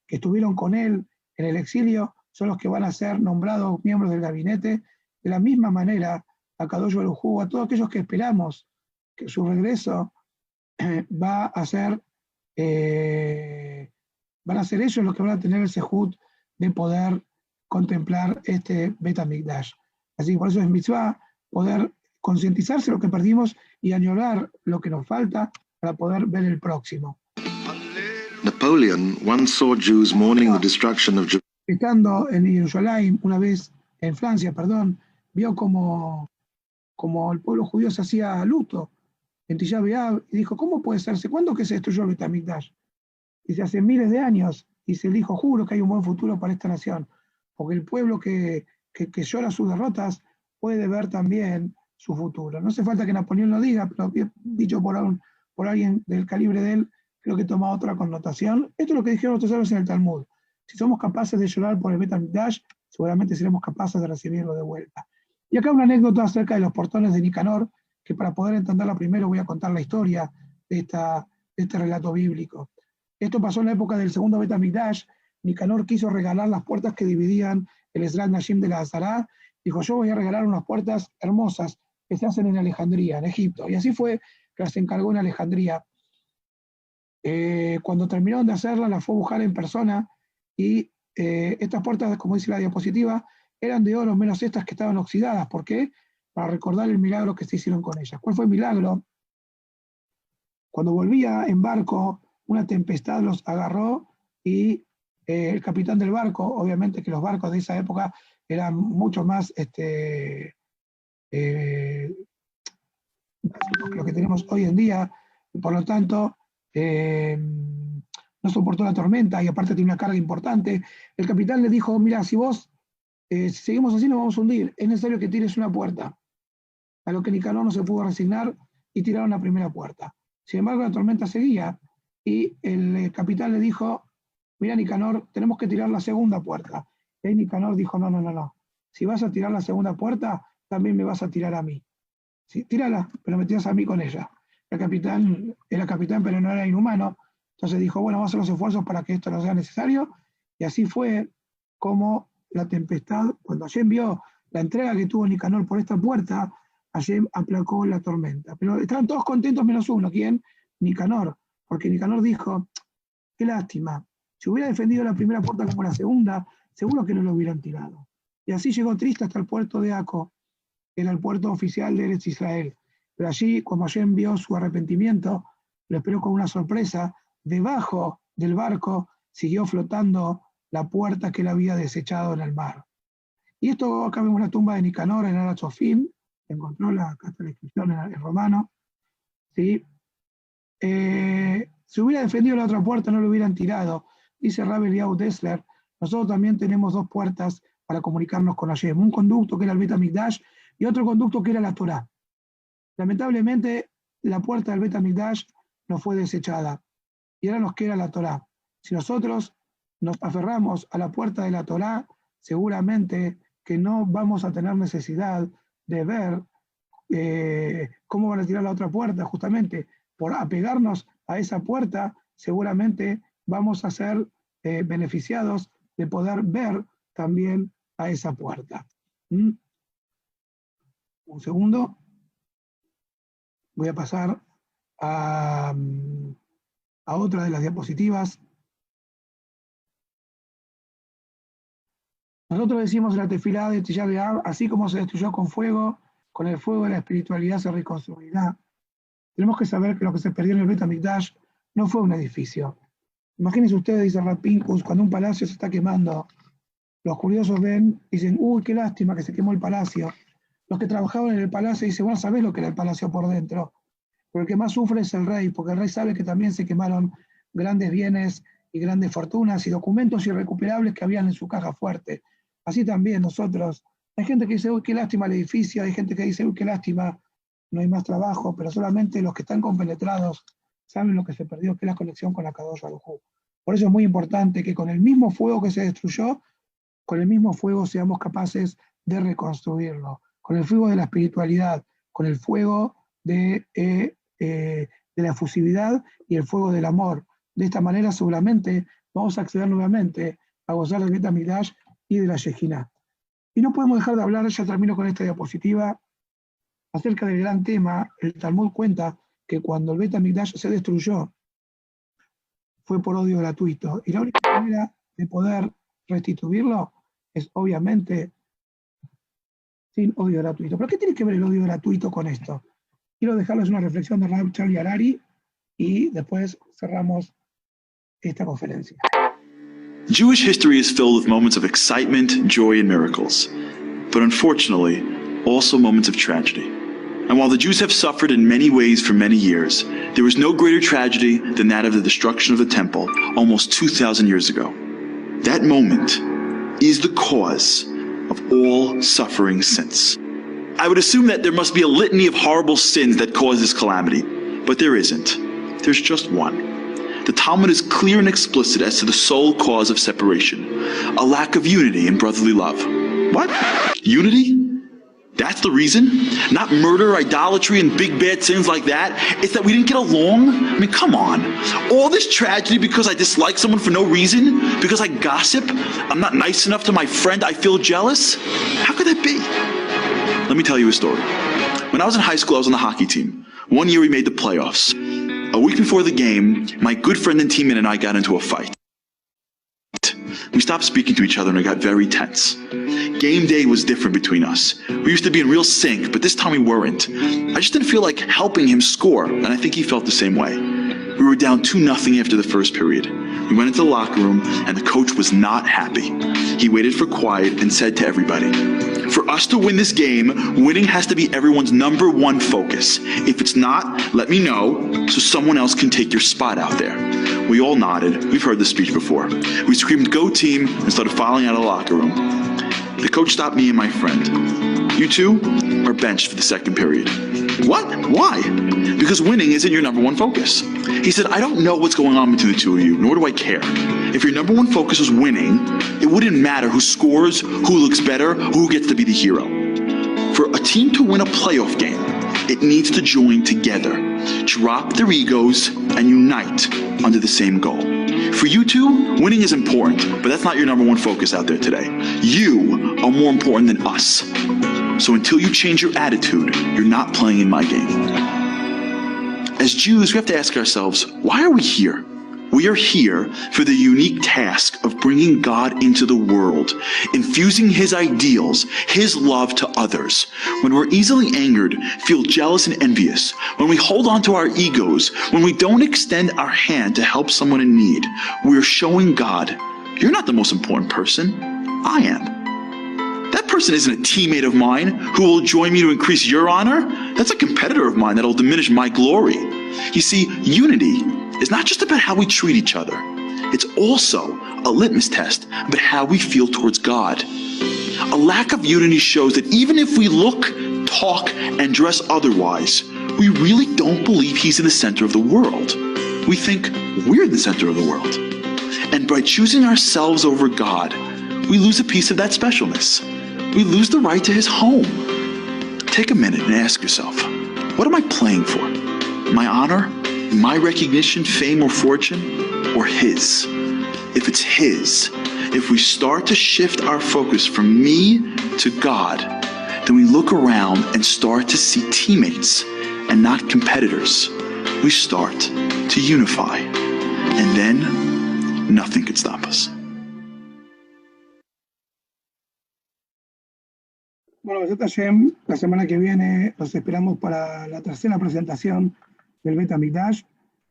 [SPEAKER 2] que estuvieron con él en el exilio, son los que van a ser nombrados miembros del gabinete. De la misma manera, a Kadosh Baruj Hu, a todos aquellos que esperamos que su regreso va a ser, van a ser ellos los que van a tener el sejut de poder contemplar este Beit HaMikdash. Así que por eso es mitzvah poder concientizarse de lo que perdimos y añorar lo que nos falta para poder ver el próximo.
[SPEAKER 7] Napoleon once saw Jews mourning the destruction of Jerusalem.
[SPEAKER 2] Estando en Jerusalén, una vez en Francia, vio como el pueblo judío se hacía luto en Tisha B'Av y dijo, ¿cómo puede ser? ¿Cuándo que se destruyó el Beit HaMikdash? Dice, hace miles de años. Dice, él dijo, juro que hay un buen futuro para esta nación, porque el pueblo que llora sus derrotas puede ver también su futuro. No hace falta que Napoleón lo diga, pero dicho por alguien del calibre de él, creo que toma otra connotación. Esto es lo que dijeron nuestros sabios en el Talmud. Si somos capaces de llorar por el Beit HaMikdash, seguramente seremos capaces de recibirlo de vuelta. Y acá una anécdota acerca de los portones de Nicanor, que para poder entenderla primero voy a contar la historia de este relato bíblico. Esto pasó en la época del segundo Beit HaMikdash. Nicanor quiso regalar las puertas que dividían el Ezrat Nashim de la Azará. Dijo, yo voy a regalar unas puertas hermosas que se hacen en Alejandría, en Egipto. Y así fue que las encargó en Alejandría. Cuando terminaron de hacerlas, las fue a buscar en persona y estas puertas, como dice la diapositiva, eran de oro, menos estas que estaban oxidadas. ¿Por qué? Para recordar el milagro que se hicieron con ellas. ¿Cuál fue el milagro? Cuando volvía en barco, una tempestad los agarró y el capitán del barco, obviamente que los barcos de esa época eran mucho más que lo que tenemos hoy en día, y por lo tanto no soportó la tormenta y aparte tiene una carga importante. El capitán le dijo, mira, si seguimos así nos vamos a hundir, es necesario que tires una puerta. A lo que Nicanor no se pudo resignar y tiraron la primera puerta. Sin embargo, la tormenta seguía y el capitán le dijo, mira Nicanor, tenemos que tirar la segunda puerta. Y ahí Nicanor dijo, no. Si vas a tirar la segunda puerta, también me vas a tirar a mí. Sí, tírala, pero me tiras a mí con ella. El capitán era capitán, pero no era inhumano. Entonces dijo, bueno, vamos a hacer los esfuerzos para que esto no sea necesario. Y así fue como la tempestad, cuando Hashem vio la entrega que tuvo Nicanor por esta puerta, Hashem aplacó la tormenta. Pero estaban todos contentos menos uno. ¿Quién? Nicanor. porque Nicanor dijo, qué lástima, si hubiera defendido la primera puerta como la segunda, seguro que no lo hubieran tirado. Y así llegó triste hasta el puerto de Aco, que era el puerto oficial de Eretz Israel. Pero allí, como Hashem vio su arrepentimiento, lo esperó con una sorpresa. Debajo del barco siguió flotando la puerta que él había desechado en el mar. Y esto acá vemos la tumba de Nicanor en Aratzofim, encontró acá está la inscripción en romano. ¿Sí? Si hubiera defendido la otra puerta no lo hubieran tirado. Dice Rabbi Eliyahu Dessler, nosotros también tenemos dos puertas para comunicarnos con Hashem, un conducto que era el Bet HaMikdash y otro conducto que era la Torá. Lamentablemente la puerta del Bet HaMikdash no fue desechada y ahora nos queda la Torá. Si nosotros nos aferramos a la puerta de la Torá, seguramente que no vamos a tener necesidad de ver cómo van a tirar la otra puerta. Justamente por apegarnos a esa puerta, seguramente vamos a ser beneficiados de poder ver también a esa puerta. Un segundo. Voy a pasar a otra de las diapositivas. Nosotros decimos en la tefilá de Tisha B'Av, así como se destruyó con fuego, con el fuego de la espiritualidad se reconstruirá. Tenemos que saber que lo que se perdió en el Bet HaMikdash no fue un edificio. Imagínense ustedes, dice Rav Pinkus, cuando un palacio se está quemando, los curiosos ven y dicen, uy, qué lástima que se quemó el palacio. Los que trabajaban en el palacio dicen, bueno, sabés lo que era el palacio por dentro. Pero el que más sufre es el rey, porque el rey sabe que también se quemaron grandes bienes y grandes fortunas y documentos irrecuperables que habían en su caja fuerte. Así también nosotros, hay gente que dice, uy, qué lástima el edificio, hay gente que dice, uy, qué lástima, no hay más trabajo, pero solamente los que están compenetrados saben lo que se perdió, que es la conexión con la Kadosh Baruj Hu. Por eso es muy importante que con el mismo fuego que se destruyó, con el mismo fuego seamos capaces de reconstruirlo, con el fuego de la espiritualidad, con el fuego de la efusividad y el fuego del amor. De esta manera seguramente vamos a acceder nuevamente a gozar del Bet HaMikdash y de la Shejinah. Y no podemos dejar de hablar, ya termino con esta diapositiva, acerca del gran tema. El Talmud cuenta que cuando el Bet HaMikdash se destruyó, fue por odio gratuito. Y la única manera de poder restituirlo es obviamente sin odio gratuito. ¿Pero qué tiene que ver el odio gratuito con esto? Quiero dejarles una reflexión de Rav Charlie Harari y después cerramos esta conferencia.
[SPEAKER 8] Jewish history is filled with moments of excitement, joy, and miracles, but unfortunately, also moments of tragedy. And while the Jews have suffered in many ways for many years, there was no greater tragedy than that of the destruction of the temple almost 2,000 years ago. That moment is the cause of all suffering since. I would assume that there must be a litany of horrible sins that cause this calamity, but there isn't. There's just one. The Talmud is clear and explicit as to the sole cause of separation, a lack of unity and brotherly love. What? Unity? That's the reason? Not murder, idolatry, and big bad sins like that? It's that we didn't get along? I mean, come on. All this tragedy because I dislike someone for no reason? Because I gossip? I'm not nice enough to my friend? I feel jealous? How could that be? Let me tell you a story. When I was in high school, I was on the hockey team. One year we made the playoffs. A week before the game, my good friend and teammate and I got into a fight. We stopped speaking to each other and it got very tense. Game day was different between us. We used to be in real sync, but this time we weren't. I just didn't feel like helping him score, and I think he felt the same way. We were down 2-0 after the first period. We went into the locker room, and the coach was not happy. He waited for quiet and said to everybody, "For us to win this game, winning has to be everyone's number one focus. If it's not, let me know so someone else can take your spot out there." We all nodded. We've heard this speech before. We screamed, "Go team," and started filing out of the locker room. The coach stopped me and my friend. "You two are benched for the second period." "What? Why?" "Because winning isn't your number one focus." He said, "I don't know what's going on between the two of you, nor do I care. If your number one focus was winning, it wouldn't matter who scores, who looks better, who gets to be the hero. For a team to win a playoff game, it needs to join together, drop their egos, and unite under the same goal. For you two, winning is important, but that's not your number one focus out there today. You are more important than us. So until you change your attitude, you're not playing in my game." As Jews, we have to ask ourselves, why are we here? We are here for the unique task of bringing God into the world, infusing His ideals, His love to others. When we're easily angered, feel jealous and envious, when we hold on to our egos, when we don't extend our hand to help someone in need, we're showing God, you're not the most important person, I am. That person isn't a teammate of mine who will join me to increase your honor. That's a competitor of mine that'll diminish my glory. You see, unity is not just about how we treat each other. It's also a litmus test about how we feel towards God. A lack of unity shows that even if we look, talk, and dress otherwise, we really don't believe He's in the center of the world. We think we're the center of the world. And by choosing ourselves over God, we lose a piece of that specialness. We lose the right to His home. Take a minute and ask yourself, what am I playing for? My honor? My recognition, fame, or fortune? Or His? If it's His, if we start to shift our focus from me to God, then we look around and start to see teammates and not competitors. We start to unify. And then, nothing can stop us.
[SPEAKER 2] Bueno, Besat Hashem, la semana que viene los esperamos para la tercera presentación del Bet HaMikdash,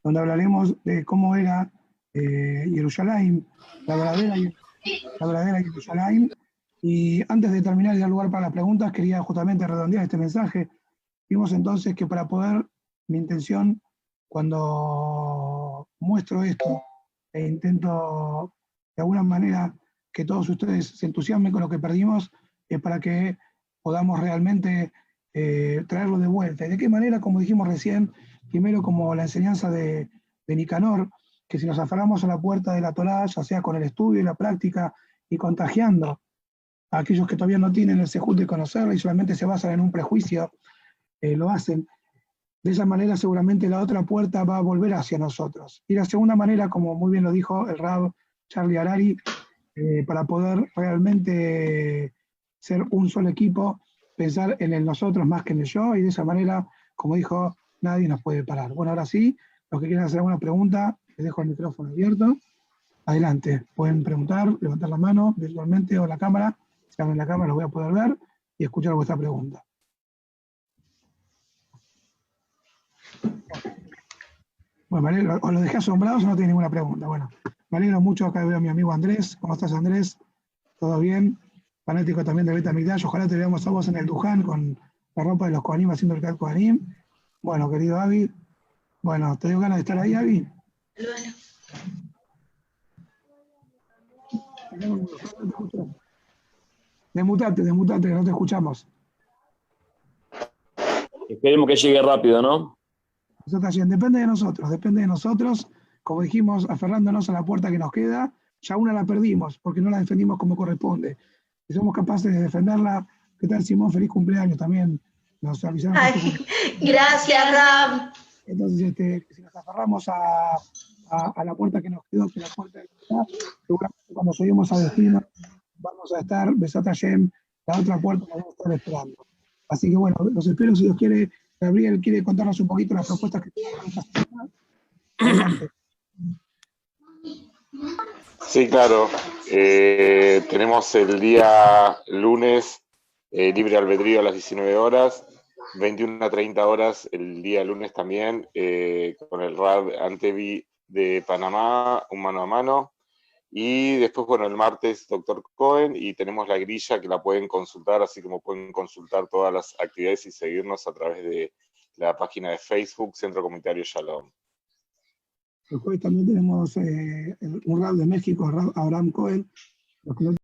[SPEAKER 2] donde hablaremos de cómo era Jerusalén, la verdadera Jerusalén. Y antes de terminar y dar lugar para las preguntas, quería justamente redondear este mensaje. Vimos entonces que para poder, mi intención, cuando muestro esto e intento de alguna manera que todos ustedes se entusiasmen con lo que perdimos, es para que podamos realmente traerlo de vuelta. ¿Y de qué manera? Como dijimos recién, primero como la enseñanza de Nicanor, que si nos aferramos a la puerta de la Torá, ya sea con el estudio y la práctica, y contagiando a aquellos que todavía no tienen el sejut de conocerla y solamente se basan en un prejuicio, lo hacen. De esa manera seguramente la otra puerta va a volver hacia nosotros. Y la segunda manera, como muy bien lo dijo el Rab Charlie Harari, para poder realmente ser un solo equipo, pensar en el nosotros más que en el yo, y de esa manera, como dijo, nadie nos puede parar. Bueno, ahora sí, los que quieran hacer alguna pregunta, les dejo el micrófono abierto. Adelante, pueden preguntar, levantar la mano virtualmente o la cámara. Si abren la cámara los voy a poder ver y escuchar vuestra pregunta. Bueno, me alegro, os lo dejé asombrados o no tiene ninguna pregunta. Bueno, me alegro mucho, acá veo a mi amigo Andrés. ¿Cómo estás, Andrés? ¿Todo bien? Fanático también del Bet HaMikdash. Ojalá te veamos a vos en el Duján con la ropa de los Kohanim haciendo el Kat Kohanim. Bueno, querido Avi. Bueno, ¿te dio ganas de estar ahí, Avi? Desmutate, que no te escuchamos.
[SPEAKER 4] Esperemos que llegue rápido, ¿no?
[SPEAKER 2] Eso está bien, depende de nosotros, como dijimos, aferrándonos a la puerta que nos queda, ya una la perdimos, porque no la defendimos como corresponde. Si somos capaces de defenderla, ¿qué tal, Simón? Feliz cumpleaños también. Nos avisaron.
[SPEAKER 9] Gracias, Ram.
[SPEAKER 2] Entonces, si nos aferramos a la puerta que nos quedó, que es la puerta de la ciudad, seguramente cuando lleguemos a destino, vamos a estar, Besat Hashem, la otra puerta la vamos a estar esperando. Así que bueno, los espero, si Dios quiere. Gabriel quiere contarnos un poquito las propuestas que tiene esta semana. Adelante.
[SPEAKER 1] Sí, claro. Tenemos el día lunes libre albedrío a las 19 horas, 21 a 30 horas el día lunes también, con el Rab Antevi de Panamá, un mano a mano. Y después, bueno, el martes, Dr. Cohen, y tenemos la grilla que la pueden consultar, así como pueden consultar todas las actividades y seguirnos a través de la página de Facebook, Centro Comunitario Shalom.
[SPEAKER 2] El jueves también tenemos un Rab de México, Rab Abraham Cohen. Los que no